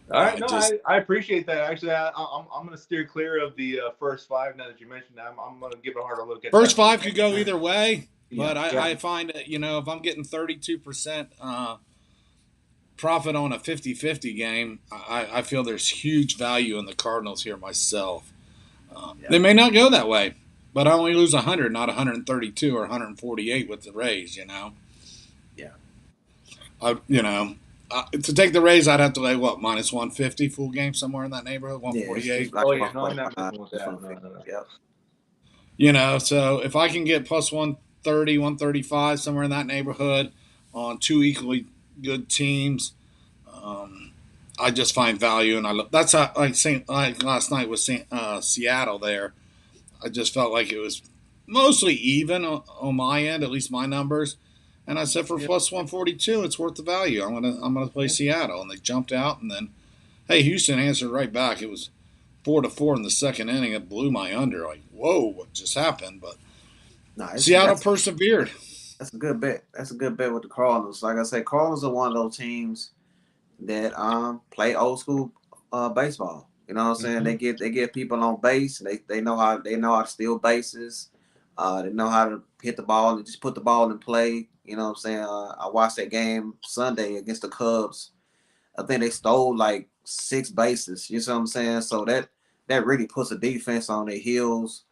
All right, I appreciate that. Actually, I'm going to steer clear of the first 5 now that you mentioned that. I'm going to give it a harder look at first 5 could go either way, but Yeah. I find that, if I'm getting 32% profit on a 50-50 game, I feel there's huge value in the Cardinals here myself. They may not go that way, but I only lose 100, not 132 or 148 with the Rays, Yeah. To take the Rays, I'd have to lay, minus 150 full game, somewhere in that neighborhood, 148. Oh, yeah, no, I'm not messing with that. No. Yep. So if I can get plus 130, 135, somewhere in that neighborhood on 2 equally good teams, I just find value, and that's how, like last night with Seattle there. I just felt like it was mostly even on my end, at least my numbers. And I said for Yeah. plus 142, it's worth the value. I'm gonna play Yeah. Seattle, and they jumped out, and then hey, Houston answered right back. It was 4-4 in the second inning. It blew my under. Like, whoa, what just happened? But No, Seattle persevered. that's a good bet. That's a good bet with the Cardinals. Like I said, Cardinals are one of those teams that play old school baseball. You know what I'm saying? Mhm. They get people on base. They know how to steal bases. They know how to hit the ball and just put the ball in play. You know what I'm saying? I watched that game Sunday against the Cubs. I think they stole like 6 bases. You see what I'm saying? So that really puts the defense on their heels,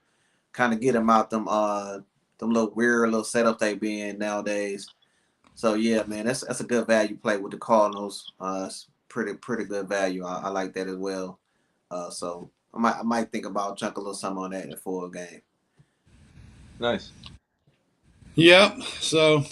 kind of get them out them little weird little setup they be in nowadays. So yeah, man, that's a good value play with the Cardinals. It's pretty good value. I like that as well. So I might think about chuck a little something on that for a game. Nice. Yep. So,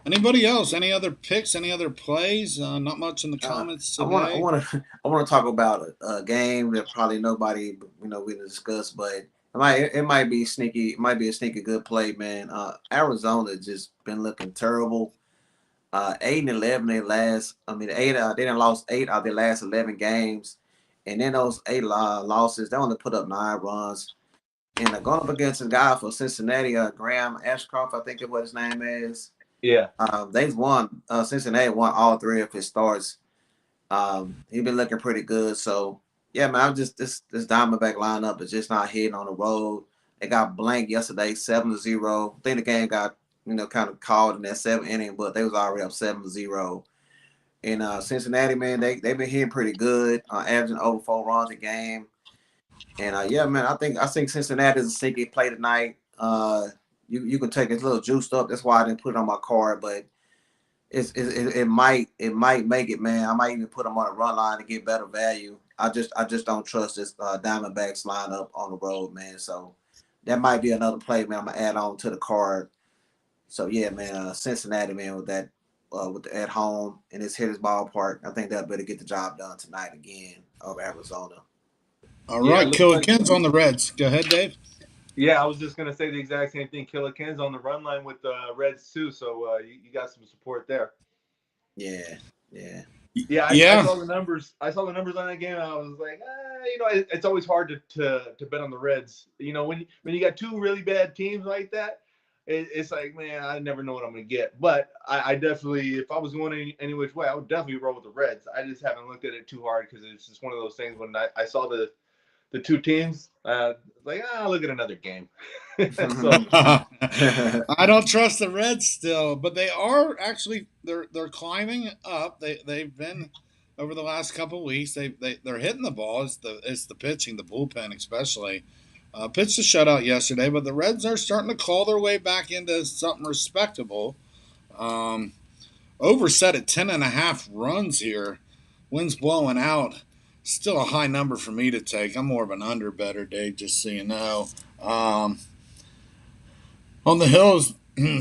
anybody else? Any other picks? Any other plays? Not much in the Uh, comments I want I today. want to I want to talk about a game that probably nobody we discuss, but it might be sneaky. It might be a sneaky good play, man. Arizona just been looking terrible. 8-11 they last. I mean, they done lost 8 out of their last 11 games, and then those 8 losses, they only put up 9 runs. And they're going up against a guy for Cincinnati, Graham Ashcroft, I think is what his name is. Yeah. They've won. Cincinnati won all 3 of his starts. He's been looking pretty good. So yeah, man, I'm just this Diamondback lineup is just not hitting on the road. They got blanked yesterday, 7-0. I think the game got kind of called in that 7th inning, but they was already up 7-0. And Cincinnati, man, they've been hitting pretty good, averaging over 4 runs a game. And yeah, man, I think Cincinnati is a sneaky play tonight. You can take it a little juiced up. That's why I didn't put it on my card, but it might make it, man. I might even put them on a run line to get better value. I just don't trust this Diamondbacks lineup on the road, man. So that might be another play, man. I'm gonna add on to the card. So yeah, man. Cincinnati, man, with that with the at home in this hitters ballpark, I think they'll better get the job done tonight again over Arizona. All Yeah. It right, looks Killer like. Ken's on the Reds. Go ahead, Dave. Yeah, I was just gonna say the exact same thing. Killer Ken's on the run line with the Reds too, so you got some support there. Yeah, yeah. Yeah, I Yeah. saw the numbers. I saw the numbers on that game. And I was like, it's always hard to bet on the Reds. When you got two really bad teams like that, it's like, man, I never know what I'm gonna get. But I definitely, if I was going any which way, I would definitely roll with the Reds. I just haven't looked at it too hard because it's just one of those things. When I saw the two teams, like, look at another game. So I don't trust the Reds still, but they are actually they're climbing up. They've been over the last couple of weeks. They're hitting the ball. It's the pitching, the bullpen especially. Pitched a shutout yesterday, but the Reds are starting to claw their way back into something respectable. Um, Over set at 10.5 runs here. Wind's blowing out. Still a high number for me to take. I'm more of an under better, Dave, just so you know. On the Hills,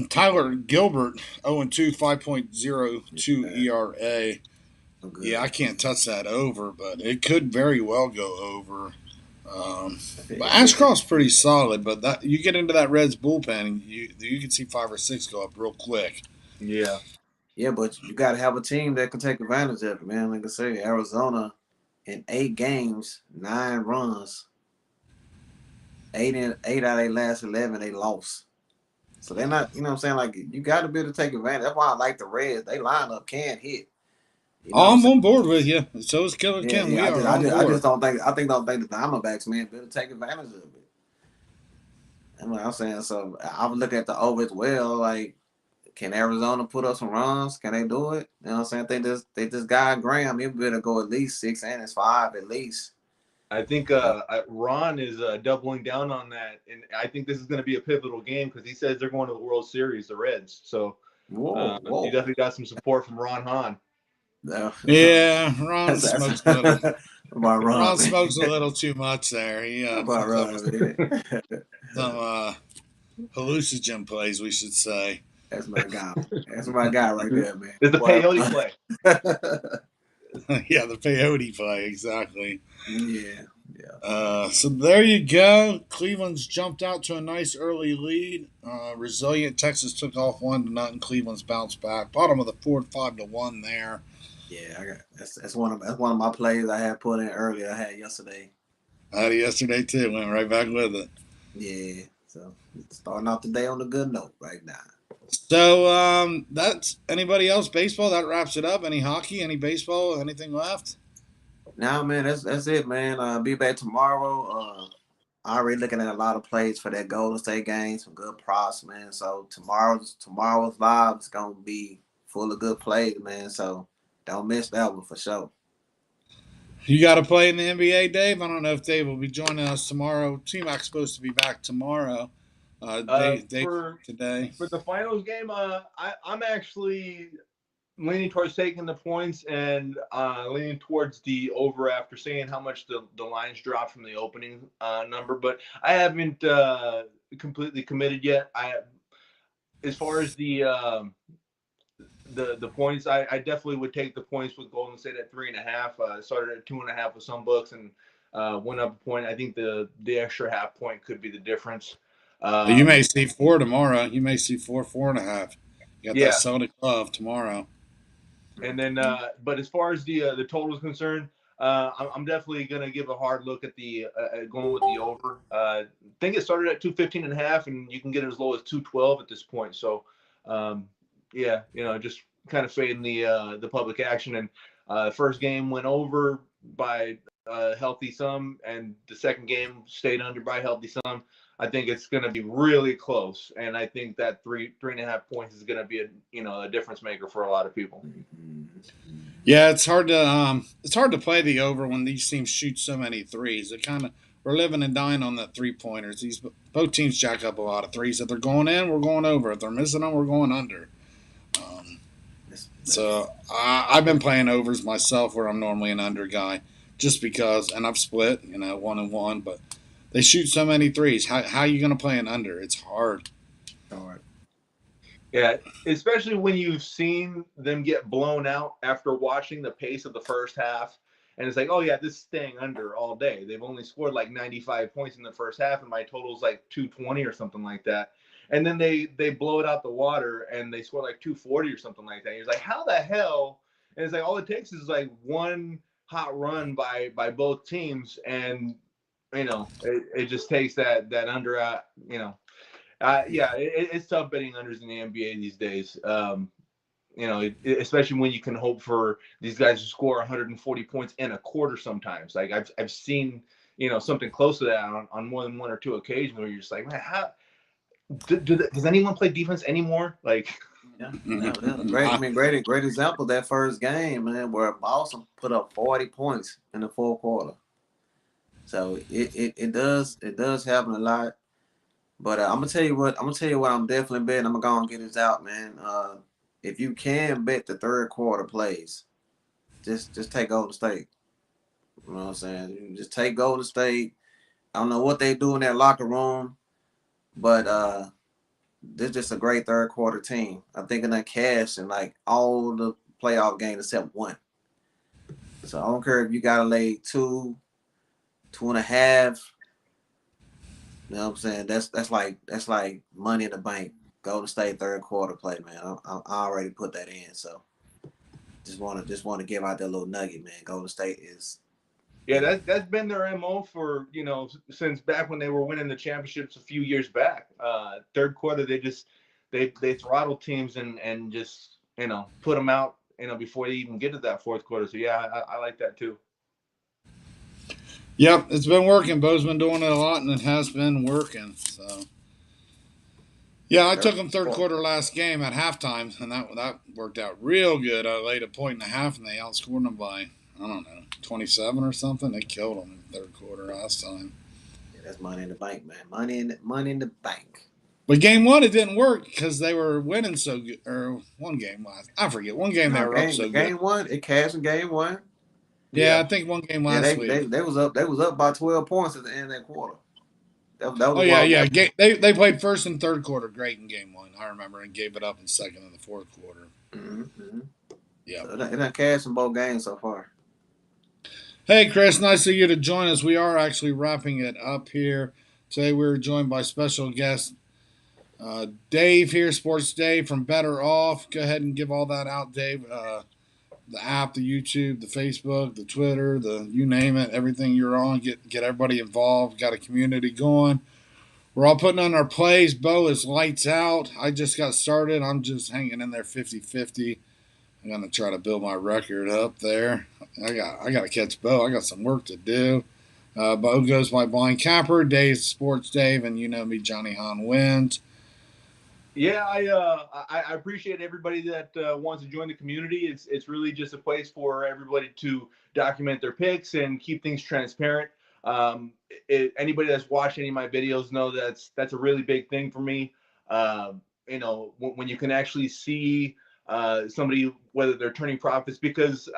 Tyler Gilbert, 0-2, 5.02 yeah, ERA. I'm good. Yeah, I can't touch that over, but it could very well go over. Um, If it, but if it, Ashcroft's pretty solid, but that you get into that Reds bullpen, you can see 5 or 6 go up real quick. yeah, Yeah, but you got to have a team that can take advantage of it, man. Like I say, Arizona in 8 games, 9 runs, 8 out of their last 11, they lost. So they're not, what I'm saying? Like, you got to be able to take advantage. That's why I like the Reds. They lineup can hit. You know what I'm I'm saying? on board with you. So is Killer Yeah, Kim. yeah. We I just, are I on just, I just board. don't think the Diamondbacks, man, better take advantage of it. And what I'm saying, so I would look at the over as well. Like, can Arizona put up some runs? Can they do it? You know what I'm saying? They just got Graham. He better go at least 6 innings, 5 at least. I think Uh, Ron is doubling down on that, and I think this is going to be a pivotal game because he says they're going to the World Series, the Reds. So whoa, you whoa. definitely got some support from Ron Hahn. No. Yeah, Ron that's smokes a little. about Ron Ron, man. smokes a little too much there. He About comes up with Ron, man. some hallucinogen plays, we should say. That's my guy. That's my guy right there, man. It's the Boy, peyote play. Yeah, the peyote play exactly. yeah, yeah. So there you go. Cleveland's jumped out to a nice early lead. Resilient Texas took off 1-0. Cleveland's bounced back. Bottom of the fourth, 5-1 there. Yeah, I got that's one of my plays I had put in earlier. I had yesterday. I had it yesterday too. Went right back with it. Yeah, so starting off the day on a good note right now. So that's anybody else baseball. That wraps it up. Any hockey? Any baseball? Anything left? Now, man, that's it, man. Be back tomorrow. I already looking at a lot of plays for that Golden State game. Some good props, man. So tomorrow's live is gonna be full of good plays, man. So don't miss that one for sure. You got to play in the NBA, Dave. I don't know if Dave will be joining us tomorrow. TMAC's supposed to be back tomorrow. Dave For today. the finals game, I'm actually leaning towards taking the points and leaning towards the over after seeing how much the lines dropped from the opening number. But I haven't completely committed yet. As far as the points, I definitely would take the points with Golden State at 3.5. Started at 2.5 with some books and went up a point. I think the extra half point could be the difference. You may see 4 tomorrow. You may see 4.5. You got that Yeah. Celtic glove tomorrow. And then, but as far as the total is concerned, I'm definitely gonna give a hard look at the going with the over. I think it started at 215.5, and you can get it as low as 212 at this point. So, yeah, just kind of fading the public action. And first game went over by healthy sum, and the second game stayed under by healthy sum. I think it's going to be really close, and I think that 3.5 points is going to be a difference maker for a lot of people. Yeah, it's hard to play the over when these teams shoot so many threes. It kind of we're living and dying on the 3-pointers. These both teams jack up a lot of threes. If they're going in, we're going over. If they're missing them, we're going under. So I've been playing overs myself, where I'm normally an under guy, just because. And I've split, 1-1, but they shoot so many threes. How are you going to play an under? It's hard. Yeah, especially when you've seen them get blown out after watching the pace of the first half. And it's like, oh, yeah, this is staying under all day. They've only scored like 95 points in the first half, and my total's like 220 or something like that. And then they blow it out the water, and they score like 240 or something like that. And you're like, how the hell? And it's like all it takes is like one hot run by both teams, and it just takes that under out. Yeah, it's tough betting unders in the NBA these days. Especially when you can hope for these guys to score 140 points in a quarter sometimes. Like I've seen, something close to that on more than one or two occasions where you're just like, man, how does anyone play defense anymore? Like, yeah. Great example that first game, man, where Boston put up 40 points in the fourth quarter. So it does happen a lot. But I'm gonna tell you what I'm definitely betting. I'm gonna go and get this out, man. If you can bet the third quarter plays, just take Golden State. You know what I'm saying? Just take Golden State. I don't know what they do in that locker room, but they're just a great third quarter team. I'm thinking of cash in like all the playoff games except one. So I don't care if you gotta lay 2.5. You know what I'm saying? That's like money in the bank. Golden State third quarter play, man. I already put that in, so just want to give out that little nugget, man. Golden State is. Yeah, that's been their MO for since back when they were winning the championships a few years back. Third quarter, they throttle teams and just put them out before they even get to that fourth quarter. So yeah, I like that too. Yep, it's been working. Bo's been doing it a lot, and it has been working. So, yeah, I took them third quarter last game at halftime, and that worked out real good. I laid 1.5 and they outscored them by, I don't know, 27 or something. They killed them in the third quarter last time. Yeah, that's money in the bank, man. Money in the bank. But game one, it didn't work because they were winning so good. Or one game last, I forget. One game they were up so good. Game one, it cashed in game one. Yeah, I think one game last week. They was up by 12 points at the end of that quarter. That was yeah. They played first and third quarter great in game one. I remember, and gave it up in second and the fourth quarter. Mm-hmm. Yeah, so it done cashed in both games so far. Hey, Chris, nice of you to join us. We are actually wrapping it up here. Today we were joined by special guest Dave here, Sports Dave from Better Off. Go ahead and give all that out, Dave. The app, the YouTube, the Facebook, the Twitter, the you name it, everything you're on. Get everybody involved. Got a community going. We're all putting on our plays. Bo is lights out. I just got started. I'm just hanging in there 50-50. I'm gonna try to build my record up there. I gotta catch Bo. I got some work to do. Bo goes by Blind Capper. Dave Sports Dave, and you know me, Johnny Hahn wins. Yeah, I appreciate everybody that wants to join the community. It's really just a place for everybody to document their picks and keep things transparent. Anybody that's watched any of my videos know that's a really big thing for me. When you can actually see somebody whether they're turning profits, because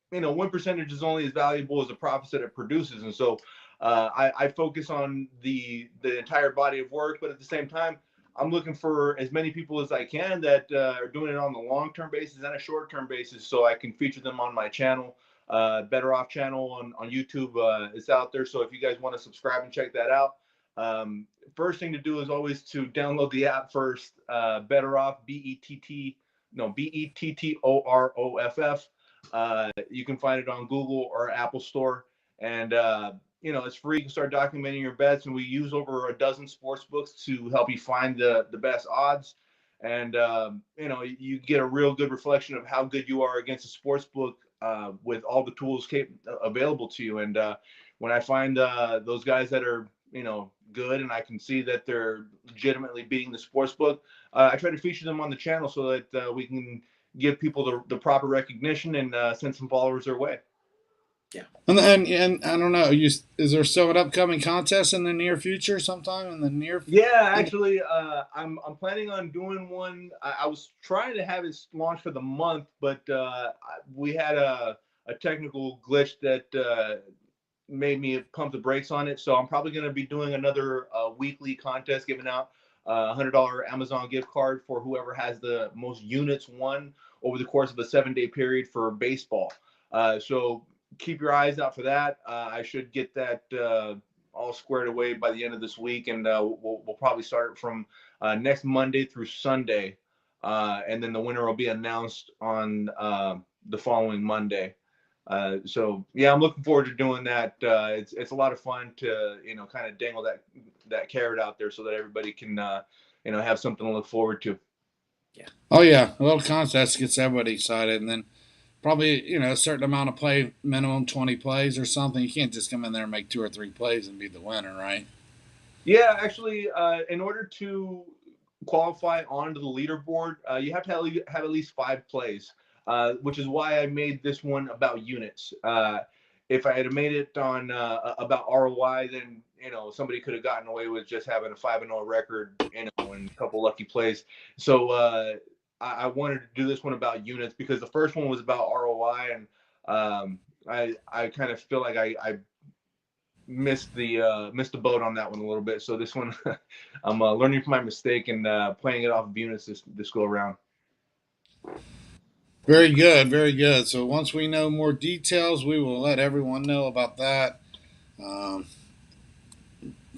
one percentage is only as valuable as the profits that it produces, and so I focus on the entire body of work, but at the same time I'm looking for as many people as I can that are doing it on the long-term basis and a short-term basis, so I can feature them on my channel. Better Off channel on YouTube is out there, so if you guys want to subscribe and check that out, first thing to do is always to download the app first. Better Off, Bettoroff. You can find it on Google or Apple Store, and it's free. You can start documenting your bets, and we use over a dozen sports books to help you find the best odds. And you get a real good reflection of how good you are against a sports book with all the tools available to you. And when I find those guys that are good, and I can see that they're legitimately beating the sports book, I try to feature them on the channel so that we can give people the proper recognition and send some followers their way. Yeah. And I don't know. Is there still an upcoming contest in the near future? Sometime in the near. Yeah, actually, I'm planning on doing one. I was trying to have it launched for the month, but we had a technical glitch that made me pump the brakes on it. So I'm probably going to be doing another weekly contest, giving out a $100 Amazon gift card for whoever has the most units won over the course of a 7-day period for baseball. So keep your eyes out for that. I should get that all squared away by the end of this week, and we'll probably start from next Monday through Sunday, and then the winner will be announced on the following Monday. So yeah, I'm looking forward to doing that. It's a lot of fun to kind of dangle that carrot out there so that everybody can have something to look forward to. Yeah. Oh yeah, a little contest gets everybody excited, and then probably a certain amount of play, minimum 20 plays or something. You can't just come in there and make 2 or 3 plays and be the winner, right? Yeah, actually, in order to qualify onto the leaderboard, you have to have at least 5 plays, which is why I made this one about units. If I had made it on about ROI, then somebody could have gotten away with just having a 5-0 record, and a couple lucky plays. So I wanted to do this one about units because the first one was about ROI, and I kind of feel like I missed the boat on that one a little bit. So this one, I'm learning from my mistake and playing it off of units this go around. Very good, very good. So once we know more details, we will let everyone know about that.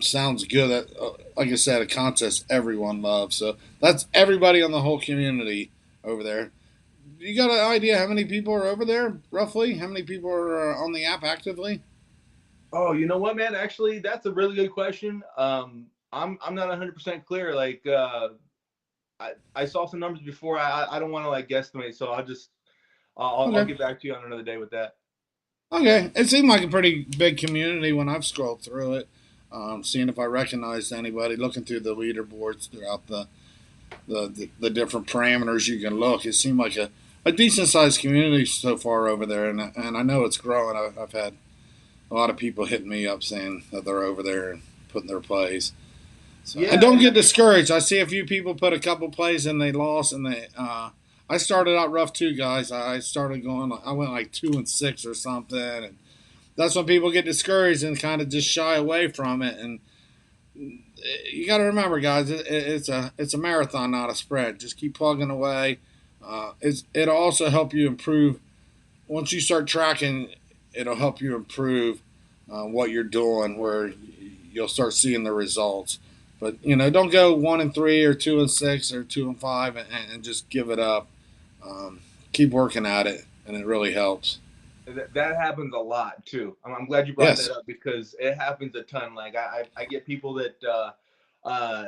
Sounds good. Like I said, a contest everyone loves. So that's everybody on the whole community over there. You got an idea how many people are over there, roughly? How many people are on the app actively? Oh, you know what, man? Actually, that's a really good question. I'm not 100% clear. Like, I saw some numbers before. I don't want to like guesstimate, so I'll get back to you on another day with that. Okay, it seemed like a pretty big community when I've scrolled through it, seeing if I recognized anybody. Looking through the leaderboards throughout the different parameters you can look, it seemed like a decent sized community so far over there, and I know it's growing. I've had a lot of people hitting me up saying that they're over there and putting their plays. So, yeah, and don't get discouraged. I see a few people put a couple plays and they lost, and I started out rough too, guys. I went like 2-6 or something, and that's when people get discouraged and kind of just shy away from it. And you got to remember, guys, it's a marathon, not a sprint. Just keep plugging away. It'll also help you improve once you start tracking it'll help you improve what you're doing, where you'll start seeing the results. But don't go 1-3 or 2-6 or 2-5 and just give it up. Um, Keep working at it, and it really helps. That happens a lot too. I'm glad you brought that Yes. up because it happens a ton. Like I get people that uh,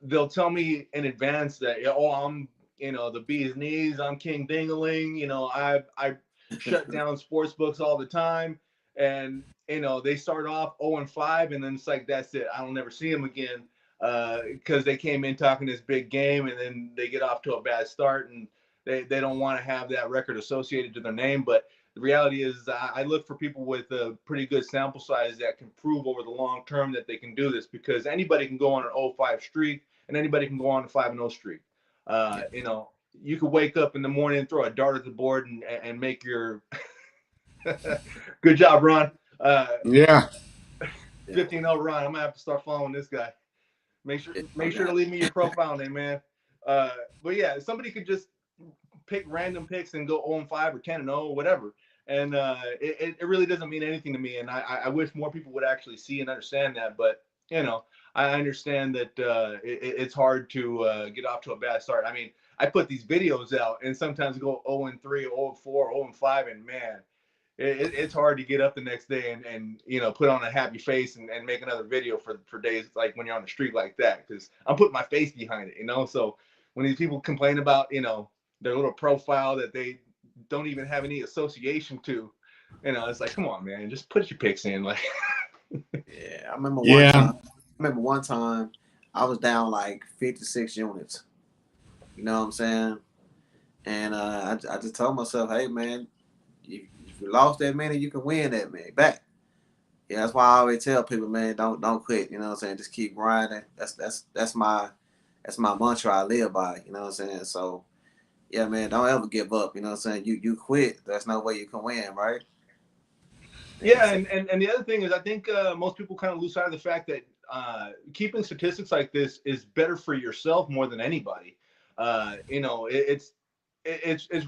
they'll tell me in advance that oh I'm the bee's knees, I'm king dingaling. I shut down sports books all the time, and they start off 0-5, and then it's like that's it. I don't never see them again because they came in talking this big game, and then they get off to a bad start, and they don't want to have that record associated to their name, but the reality is I look for people with a pretty good sample size that can prove over the long term that they can do this, because anybody can go on an 0-5 streak and anybody can go on a 5-0 streak. You could wake up in the morning, throw a dart at the board, and make your good job, Ron. Yeah. 15-0 Ron. I'm gonna have to start following this guy. Make sure to leave me your profile name, man. But yeah, somebody could just pick random picks and go 0-5 or 10-0 or whatever. And it really doesn't mean anything to me. And I wish more people would actually see and understand that. But, I understand that it's hard to get off to a bad start. I mean, I put these videos out and sometimes go 0-3, 0-4, 0-5, and man, it's hard to get up the next day and put on a happy face and make another video for days like when you're on the street like that, because I'm putting my face behind it. So when these people complain about their little profile that they don't even have any association to, it's like, come on, man, just put your picks in. Like, Yeah, I remember one Yeah. time. I was down like 56 units. You know what I'm saying? And I just told myself, hey man, if you lost that many, you can win that many back. Yeah, that's why I always tell people, man, don't quit. You know what I'm saying? Just keep grinding. That's my mantra I live by. You know what I'm saying? So yeah, man, don't ever give up. You know what I'm saying? You quit. There's no way you can win, right? And yeah, so, and the other thing is, I think most people kind of lose sight of the fact that keeping statistics like this is better for yourself more than anybody. It's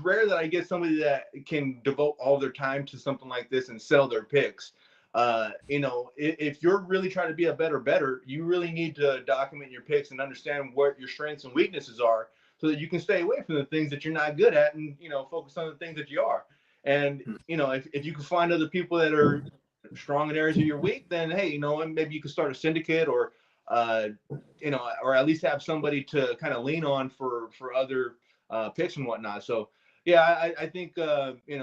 rare that I get somebody that can devote all their time to something like this and sell their picks. If you're really trying to be a better, you really need to document your picks and understand what your strengths and weaknesses are, so that you can stay away from the things that you're not good at and focus on the things that you are. And if you can find other people that are strong in areas of your weak, then hey, maybe you can start a syndicate, or or at least have somebody to kind of lean on for other picks and whatnot. So yeah, I think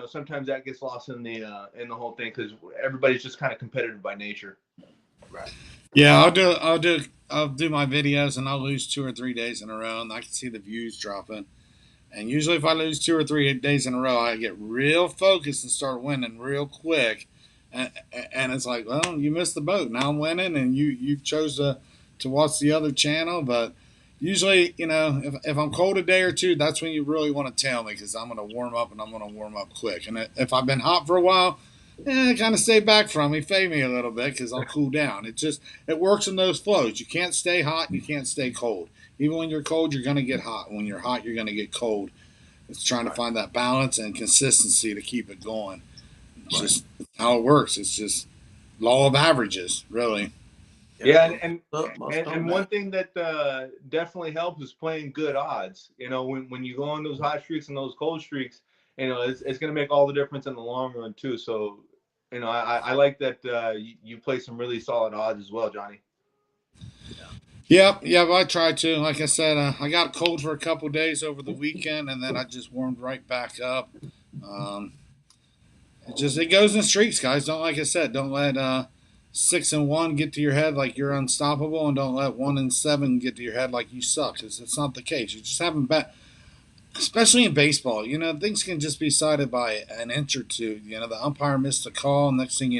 sometimes that gets lost in the whole thing, because everybody's just kind of competitive by nature. right. Yeah, I'll do my videos, and I'll lose 2 or 3 days in a row, and I can see the views dropping. And usually, if I lose 2 or 3 days in a row, I get real focused and start winning real quick. And it's like, well, you missed the boat. Now I'm winning, and you chose to watch the other channel. But usually, if I'm cold a day or two, that's when you really want to tell me, because I'm going to warm up, and I'm going to warm up quick. And if I've been hot for a while, kind of stay back from me, fade me a little bit, because I'll cool down. It works in those flows. You can't stay hot, and you can't stay cold. Even when you're cold, you're going to get hot. When you're hot, you're going to get cold. It's trying to Right. find that balance and consistency to keep it going. It's Right. just how it works. It's just law of averages, really. Yeah. Yeah, and Most and, of and that. one thing that definitely helps is playing good odds. When you go on those hot streaks and those cold streaks, it's going to make all the difference in the long run too. So, I like that you play some really solid odds as well, Johnny. Yep, I try to. Like I said, I got cold for a couple days over the weekend, and then I just warmed right back up. Um, it goes in streaks, guys. Like I said, don't let 6-1 get to your head like you're unstoppable, and don't let 1-7 get to your head like you suck. It's not the case. You just haven't bet. Especially in baseball, things can just be decided by an inch or two. The umpire missed a call. Next thing he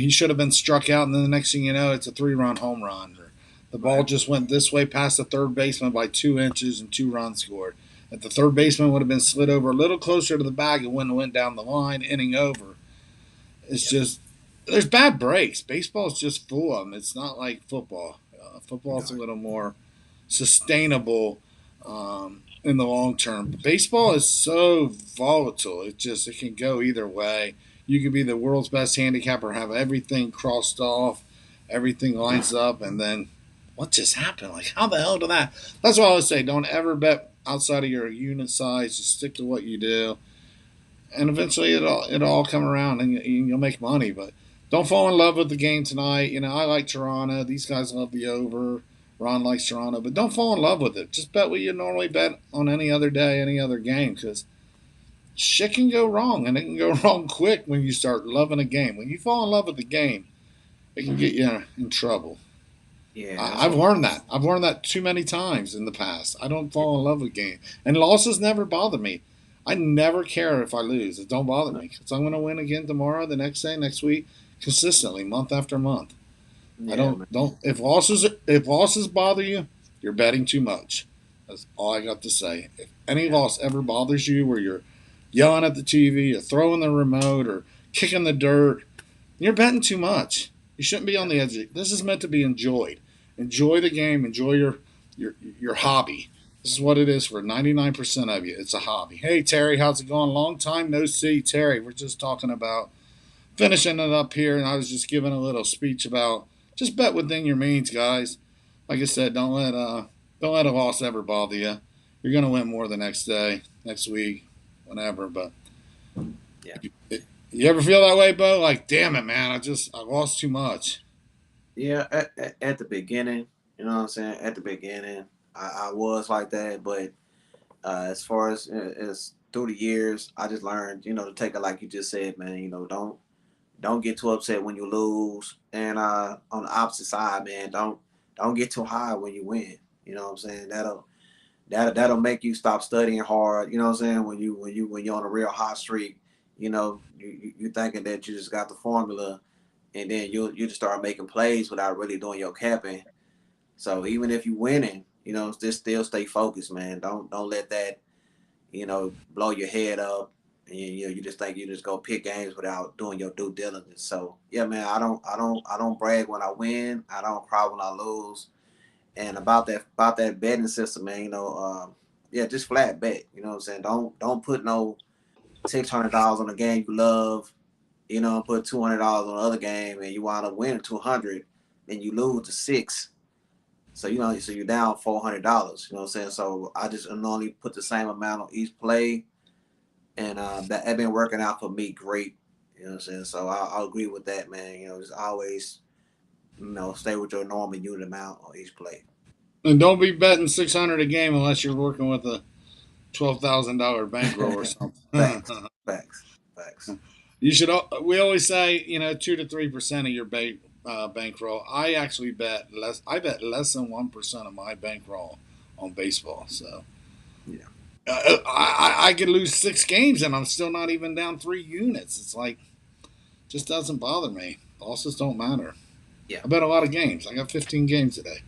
should have been struck out, and then the next thing you know, it's a 3-run home run. Or the ball Right. just went this way past the third baseman by 2 inches and 2 runs scored. If the third baseman would have been slid over a little closer to the bag, it wouldn't have went down the line, inning over. It's Yeah. just there's bad breaks. Baseball's just full of them. It's not like football. Football's a Right. little more sustainable. in the long term. Baseball is so volatile. It can go either way. You could be the world's best handicapper, have everything crossed off, everything lines up, and then what just happened? Like how the hell did that? That's why I would say don't ever bet outside of your unit size. Just stick to what you do, and eventually it'll all come around and you'll make money. But don't fall in love with the game tonight. I like Toronto. These guys love the over. Ron likes Toronto, but don't fall in love with it. Just bet what you normally bet on any other day, any other game, because shit can go wrong, and it can go wrong quick when you start loving a game. When you fall in love with the game, it can get you in trouble. Yeah, that's I've what. learned that. I've learned that too many times in the past. I don't fall in love with game, and losses never bother me. I never care if I lose. It don't bother me because I'm going to win again tomorrow, the next day, next week, consistently, month after month. I Yeah, don't man. don't if losses bother you, you're betting too much. That's all I got to say. If any Yeah, loss ever bothers you, where you're yelling at the TV, or throwing the remote, or kicking the dirt, you're betting too much. You shouldn't be yeah, on the edge. This is meant to be enjoyed. Enjoy the game. Enjoy your hobby. This is what it is for 99% of you. It's a hobby. Hey Terry, how's it going? Long time no see, Terry. We're just talking about finishing it up here, and I was just giving a little speech about just bet within your means, guys. Like I said, don't let a loss ever bother you. You're gonna win more the next day, next week, whenever. But yeah. you ever feel that way, Bo? Like, damn it, man, I lost too much. Yeah, at the beginning, you know what I'm saying? At the beginning, I was like that, but as far as through the years, I just learned, to take it like you just said, man. Don't get too upset when you lose, and on the opposite side, man, don't get too high when you win. You know what I'm saying? That'll make you stop studying hard. You know what I'm saying? When you're on a real hot streak, you thinking that you just got the formula, and then you just start making plays without really doing your capping. So even if you winning, just still stay focused, man. Don't let that blow your head up, and you just think you just go pick games without doing your due diligence. So yeah, man, I don't brag when I win. I don't cry when I lose. And about that betting system, man, yeah, just flat bet. You know what I'm saying? Don't put no $600 on a game you love. Put $200 on another game, and you wind up winning 200, then you lose to six. So you're down $400. You know what I'm saying? So I just normally put the same amount on each play, and that been working out for me great. You know what I'm saying? So I'll agree with that, man. Just always stay with your normal unit amount on each play. And don't be betting 600 a game unless you're working with a $12,000 bankroll or something. Facts, facts, facts. You should. We always say 2 to 3% of your bankroll. I actually bet less. I bet less than 1% of my bankroll on baseball. So Yeah, I could lose 6 games and I'm still not even down 3 units. It's like just doesn't bother me. Losses don't matter. yeah, I bet a lot of games. I got 15 games today.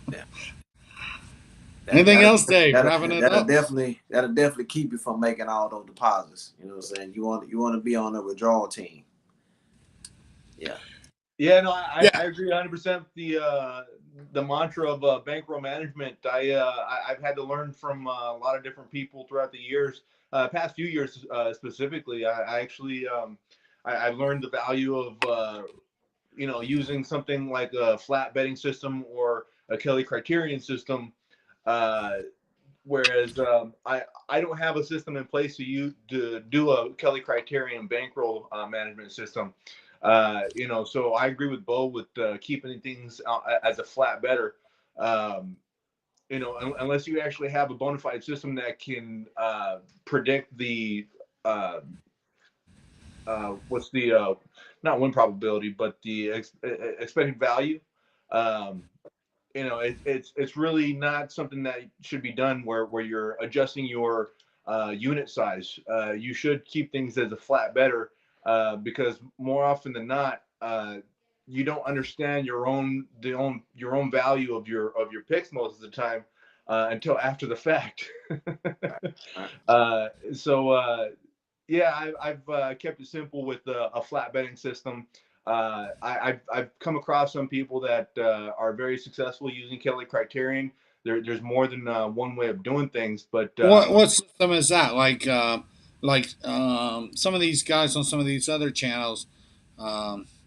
yeah. That Anything that'll else, Dave? that'll Wrapping it that'll up. definitely that'll definitely keep you from making all those deposits. You know what I'm saying? You want to be on the withdrawal team. Yeah, Yeah, no, I Yeah. agree 100%. The mantra of bankroll management. I've had to learn from a lot of different people throughout the years, past few years specifically. I actually I've learned the value of using something like a flat betting system or a Kelly criterion system. Uh, Whereas I don't have a system in place to do a Kelly criterion bankroll management system. So I agree with Bo with keeping things as a flat better. Um, unless you actually have a bona fide system that can predict the what's the not win probability, but the expected value. Um, it's really not something that should be done where you're adjusting your unit size. You should keep things as a flat better because more often than not, you don't understand your own value of your picks most of the time until after the fact. all right. So yeah, I've kept it simple with a flat betting system. I've come across some people that are very successful using Kelly Criterion. there's more than one way of doing things. But What system is that? Some of these guys on some of these other channels,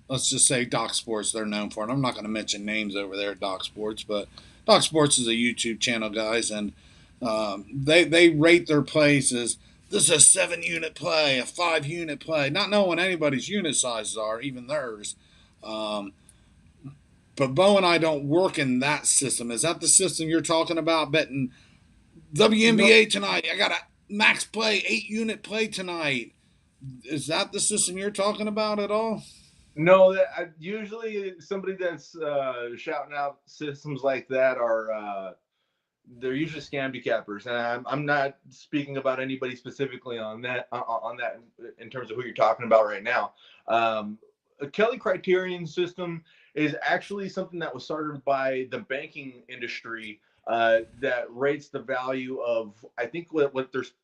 let's just say Doc Sports, they're known for it. I'm not going to mention names over there at Doc Sports, but Doc Sports is a YouTube channel, guys, and they rate their plays as this is a 7 unit play, a 5 unit play, not knowing what anybody's unit sizes are, even theirs. Um, but Bo and I don't work in that system. Is that the system you're talking about? Betting no, WNBA tonight. I got a max play, 8 unit play tonight. Is that the system you're talking about at all? no, usually somebody that's shouting out systems like that are they're usually scam decappers, and I'm not speaking about anybody specifically on that in terms of who you're talking about right now. A Kelly criterion system is actually something that was started by the banking industry that rates the value of, I think what there's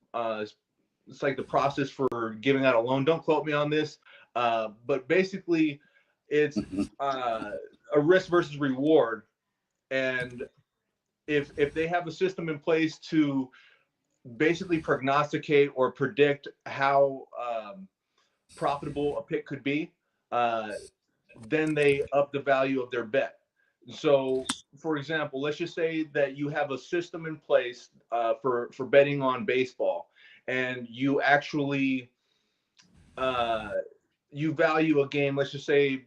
it's like the process for giving out a loan. Don't quote me on this, but basically it's a risk versus reward. And if they have a system in place to basically prognosticate or predict how profitable a pick could be, then they up the value of their bet. So, for example, let's just say that you have a system in place for betting on baseball, and you actually you value a game. Let's just say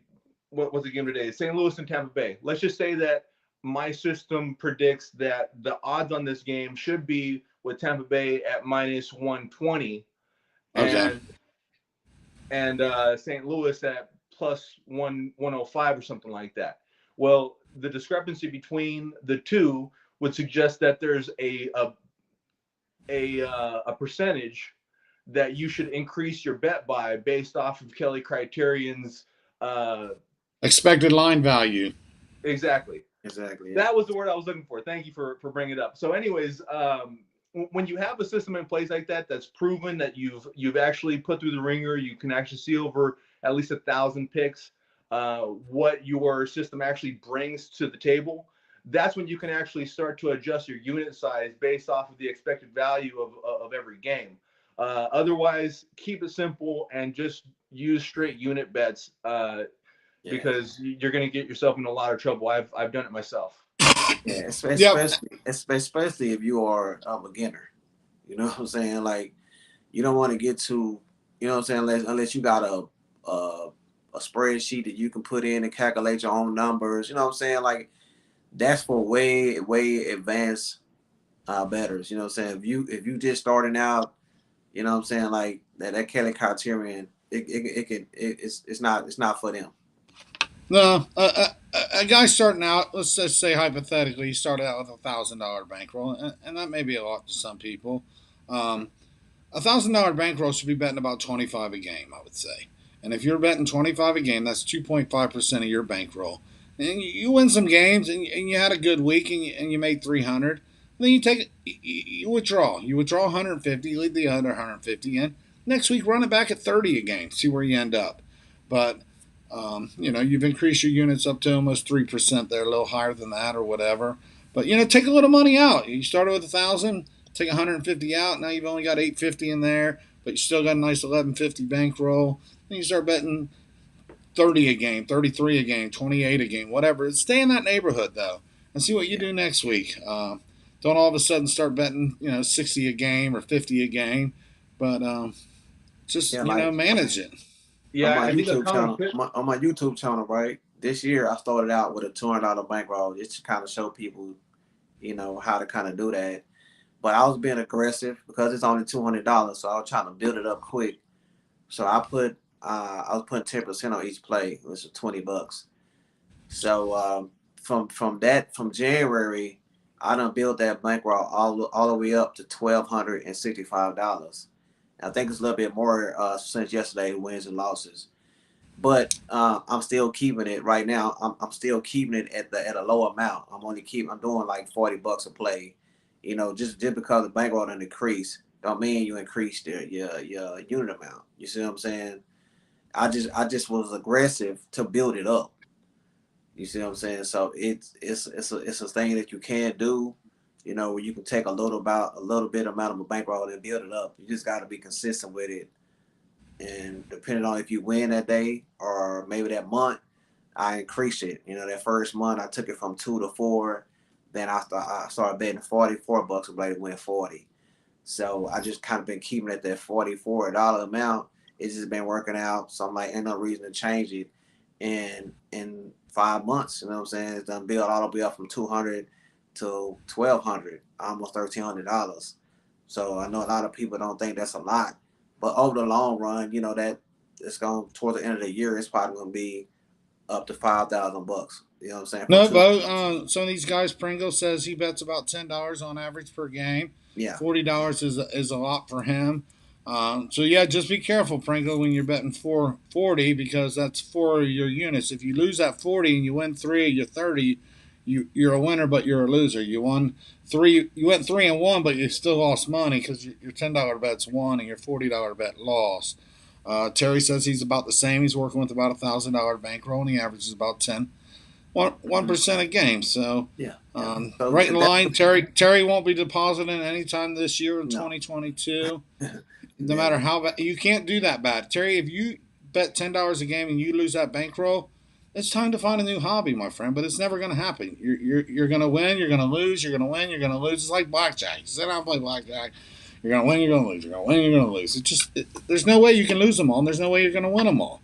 what's the game today? St. Louis and Tampa Bay. Let's just say that my system predicts that the odds on this game should be with Tampa Bay at minus 120 Okay. and St. Louis at plus 105 or something like that. Well, the discrepancy between the two would suggest that there's a percentage that you should increase your bet by based off of Kelly Criterion's Expected line value. exactly. Exactly. Yeah. That was the word I was looking for. Thank you for bringing it up. So, anyways, when you have a system in place like that, that's proven that you've actually put through the ringer, you can actually see over at least 1,000 picks what your system actually brings to the table. That's when you can actually start to adjust your unit size based off of the expected value of every game. Otherwise, keep it simple and just use straight unit bets because you're going to get yourself in a lot of trouble. I've done it myself. Yeah, Yep. especially if you are a beginner. You know what I'm saying? Like, you don't want to get to, you know what I'm saying, unless you got a spreadsheet that you can put in and calculate your own numbers. You know what I'm saying? Like, that's for way advanced bettors. You know what I'm saying? If you just starting out, you know what I'm saying, like that Kelly criterion, it's not for them. No, a guy starting out, let's just say hypothetically, he started out with $1,000 bankroll, and that may be a lot to some people. $1,000 bankroll should be betting about 25 a game, I would say. And if you're betting 25 a game, that's 2.5% of your bankroll. And you win some games, and you had a good week, and you made 300. Then you withdraw. You withdraw 150, leave the other 150 in. Next week, run it back at 30 a game. See where you end up. But you've increased your units up to almost 3% there, a little higher than that or whatever. But take a little money out. You started with 1,000, take 150 out. Now you've only got 850 in there, but you still got a nice 1150 bankroll. Then you start betting 30 a game, 33 a game, 28 a game, whatever. Stay in that neighborhood though, and see what you do next week. Don't all of a sudden start betting 60 a game or 50 a game, but just manage it. Yeah, On I think a common on my YouTube channel, right? This year I started out with a $200 bankroll just to kind of show people, how to kind of do that. But I was being aggressive because it's only $200, so I was trying to build it up quick. So I was putting 10% on each play, which was $20. So from January, I done built that bankroll all the way up to $1,265. I think it's a little bit more since yesterday, wins and losses. But I'm still keeping it right now. I'm still keeping it at a low amount. I'm doing like $40 a play. Just because the bankroll didn't increase, don't mean you increase your unit amount. You see what I'm saying? I just was aggressive to build it up. You see what I'm saying? So it's a thing that you can do. where you can take a little bit amount of a bankroll and build it up. You just got to be consistent with it. And depending on if you win that day or maybe that month, I increased it. That first month I took it from 2 to 4. Then I started betting $44 a play to win 40. So I just kind of been keeping it at that $44 amount. It's just been working out. So I'm like, ain't no reason to change it. And in 5 months, you know what I'm saying? It's done build all the way up from 200 to 1,200, almost $1,300. So I know a lot of people don't think that's a lot, but over the long run, that it's going toward the end of the year, it's probably going to be up to $5,000. You know what I'm saying? For No, two. but some of these guys, Pringle says he bets about $10 on average per game. Yeah. $40 is a lot for him. So yeah, just be careful, Pringle, when you're betting 440 because that's 4 of your units. If you lose that 40 and you win 3 of your 30, you're a winner, but you're a loser. You won 3. You went 3-1, but you still lost money because your $10 bet's won and your $40 bet lost. Terry says he's about the same. He's working with about $1,000 bankroll, and he averages about 1% a game. So, Yeah. So right in line. Terry won't be depositing anytime this year in 2022. No matter how bad, you can't do that bad, Terry. If you bet $10 a game and you lose that bankroll, it's time to find a new hobby, my friend. But it's never going to happen. You're going to win. You're going to lose. You're going to win. You're going to lose. It's like blackjack. You sit down and play blackjack. You're going to win. You're going to lose. You're going to win. You're going to lose. There's no way you can lose them all. And there's no way you're going to win them all.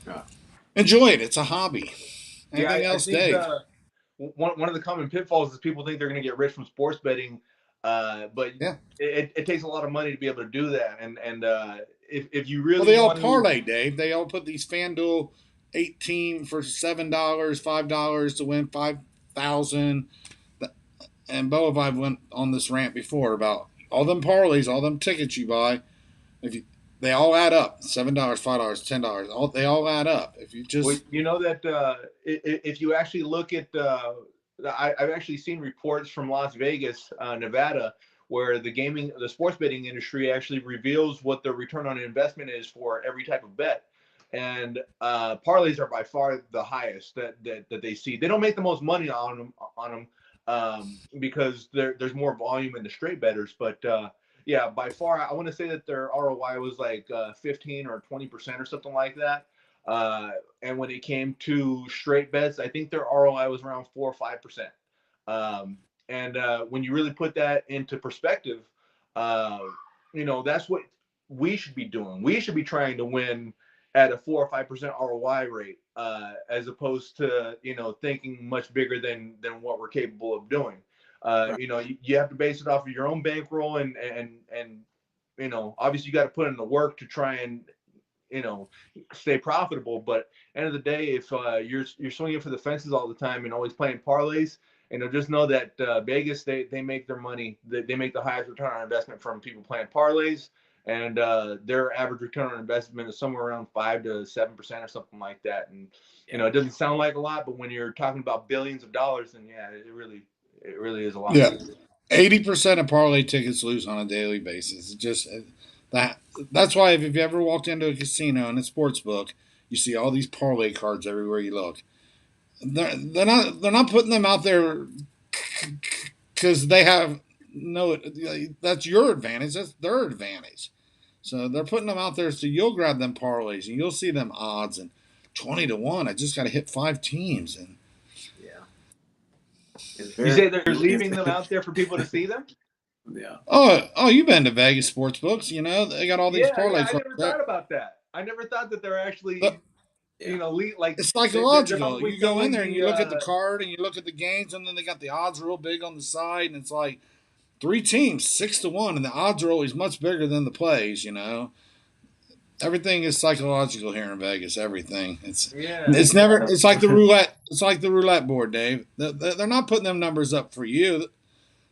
Yeah. Enjoy it. It's a hobby. Anything else, I think, Dave? One of the common pitfalls is people think they're going to get rich from sports betting, but Yeah. it takes a lot of money to be able to do that. And if you really they all want parlay, Dave. They all put these FanDuel 18 for $7, $5 to win 5,000. And Bo and I went on this rant before about all them parlays, all them tickets you buy. They all add up. $7, $5, $10. They all add up. If you just, well, you know that if you actually look at, I've actually seen reports from Las Vegas, Nevada, where the sports betting industry actually reveals what the return on investment is for every type of bet. And parlays are by far the highest that they see. They don't make the most money on them because there's more volume in the straight bettors. But yeah, by far, I want to say that their ROI was like 15 or 20% or something like that. And when it came to straight bets, I think their ROI was around 4 or 5%. And when you really put that into perspective, that's what we should be doing. We should be trying to win at a 4 or 5% ROI rate, as opposed to thinking much bigger than what we're capable of doing. You have to base it off of your own bankroll, and obviously you got to put in the work to try and stay profitable. But end of the day, if you're swinging for the fences all the time and always playing parlays, just know that Vegas, they make their money. They make the highest return on investment from people playing parlays, and their average return on investment is somewhere around 5 to 7% or something like that. And it doesn't sound like a lot, but when you're talking about billions of dollars, then yeah, it really is a lot. Yeah, 80% of parlay tickets lose on a daily basis. It's just that's why if you've ever walked into a casino and a sports book, you see all these parlay cards everywhere you look. They're not putting them out there because they have that's your advantage. That's their advantage. So they're putting them out there so you'll grab them parlays and you'll see them odds and 20-1. I just got to hit 5 teams and you say they're leaving them out there for people to see them? Yeah. Oh, you've been to Vegas sports books, they got all these parlays. I never thought about that. I never thought that they're actually, like it's psychological. You go in there and you look at the card and you look at the games, and then they got the odds real big on the side, and it's like 3 teams, 6-1, and the odds are always much bigger than the plays. Everything is psychological here in Vegas. Everything. It's never. It's like the roulette. It's like the roulette board, Dave. They're not putting them numbers up for you.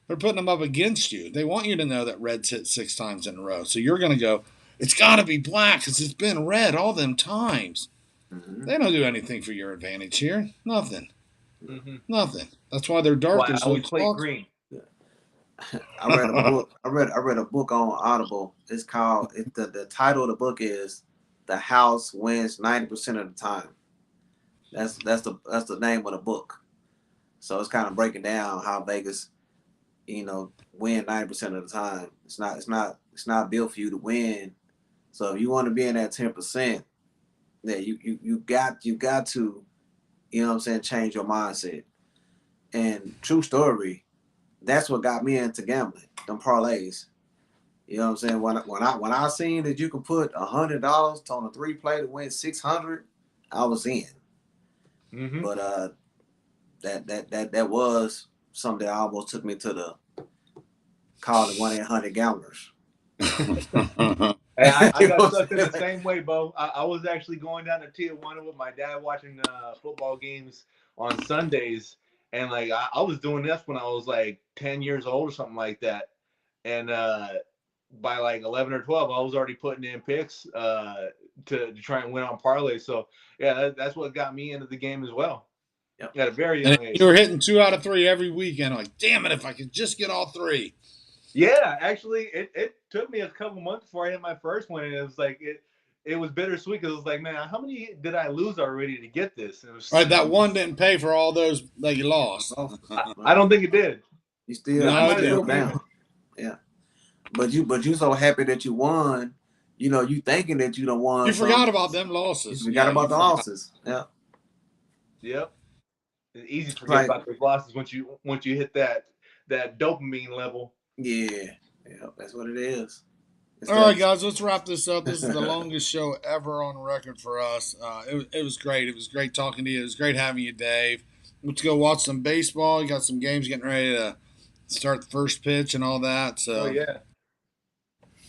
They're putting them up against you. They want you to know that red's hit 6 times in a row. So you're going to go, it's got to be black because it's been red all them times. Mm-hmm. They don't do anything for your advantage here. Nothing. Mm-hmm. Nothing. That's why they're dark. I always play green. I read a book. I read a book on Audible. It's called. The title of the book is "The House Wins 90% of the Time." That's the name of the book. So it's kind of breaking down how Vegas win 90% of the time. It's not built for you to win. So if you want to be in that 10%, that you got to, change your mindset. And true story, that's what got me into gambling, them parlays. You know what I'm saying? When I seen that you could put $100 on a 3-play to win 600, I was in. Mm-hmm. But that was something that almost took me to the call it 1-800-gamblers. Hey, I got sucked in the same way, Bo. I was actually going down to Tijuana with my dad watching football games on Sundays, and like I was doing this when I was like 10 years old or something like that, and by like 11 or 12, I was already putting in picks to try and win on parlay. So yeah, that's what got me into the game as well. Yep. At a very And young age. you were hitting 2 out of 3 every weekend. Like, damn it, if I could just get all 3. Yeah, actually, it took me a couple months before I hit my first one, and it was like it was bittersweet because it was like, man, how many did I lose already to get this? It was Right, that one didn't pay for all those that you lost. I don't think it did. You still, No, I might it as well didn't. keep it. Yeah. But you so happy that you won. You thinking that you don't won. You forgot about them losses. You forgot about the losses. Yeah. Yep. It's easy to forget Like- about those losses once you hit that dopamine level. Yeah. Yeah. That's what it is. All right, guys, let's wrap this up. This is the longest show ever on record for us. It was great. It was great talking to you. It was great having you, Dave. Let's go watch some baseball. You got some games getting ready to start the first pitch and all that. So, Oh yeah.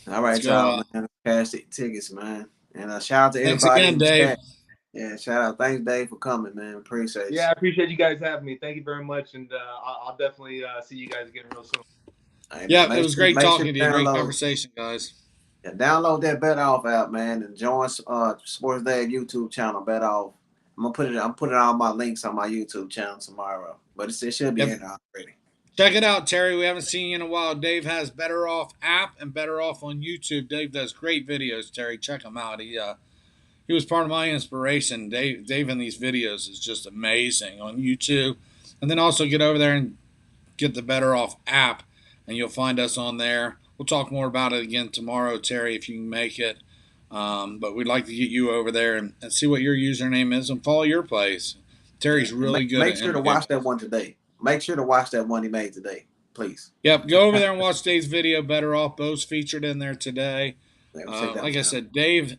All right, Let's go, y'all, man. Cash tickets, man. And shout out to thanks everybody again, in the Dave. chat. Yeah, shout out. Thanks, Dave, for coming, man. Appreciate you. Yeah, I appreciate you guys having me. Thank you very much, and I'll definitely see you guys again real soon. Hey, Yeah, man, it was great make talking to you. Great download- conversation, guys. Yeah, download that Bet Off app, man, and join Sports Dave YouTube channel, Bet Off. I'm putting all my links on my YouTube channel tomorrow, but it should be Yep. in there already. Check it out, Terry. We haven't seen you in a while. Dave has Better Off app and Better Off on YouTube. Dave does great videos, Terry. Check him out. He was part of my inspiration. Dave in these videos is just amazing on YouTube. And then also get over there and get the Better Off app, and you'll find us on there. We'll talk more about it again tomorrow, Terry, if you can make it. But we'd like to get you over there and see what your username is and follow your plays. Terry's really good. Make sure to watch that one today. Make sure to watch that one he made today, please. Yep, go over there and watch Dave's video, Better Off. Bo's featured in there today. Like I said, Dave,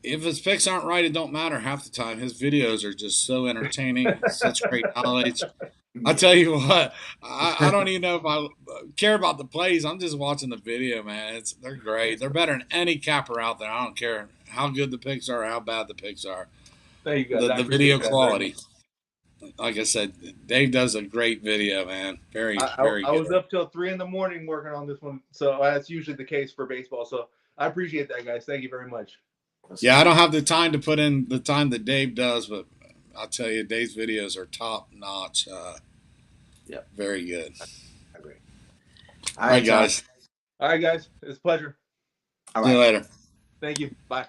if his picks aren't right, it don't matter half the time. His videos are just so entertaining, such great knowledge. I tell you what, I don't even know if I care about the plays. I'm just watching the video, man. They're great. They're better than any capper out there. I don't care how good the picks are, or how bad the picks are. Thank you guys. The video quality. Like I said, Dave does a great video, man. Very good. I was up till 3 a.m. working on this one, so that's usually the case for baseball. So I appreciate that, guys. Thank you very much. Yeah, I don't have the time to put in the time that Dave does, but I'll tell you, Dave's videos are top notch. Yep. Very good. I agree. All right, guys. All right, guys. It's a pleasure. All See you right. later. Thank you. Bye.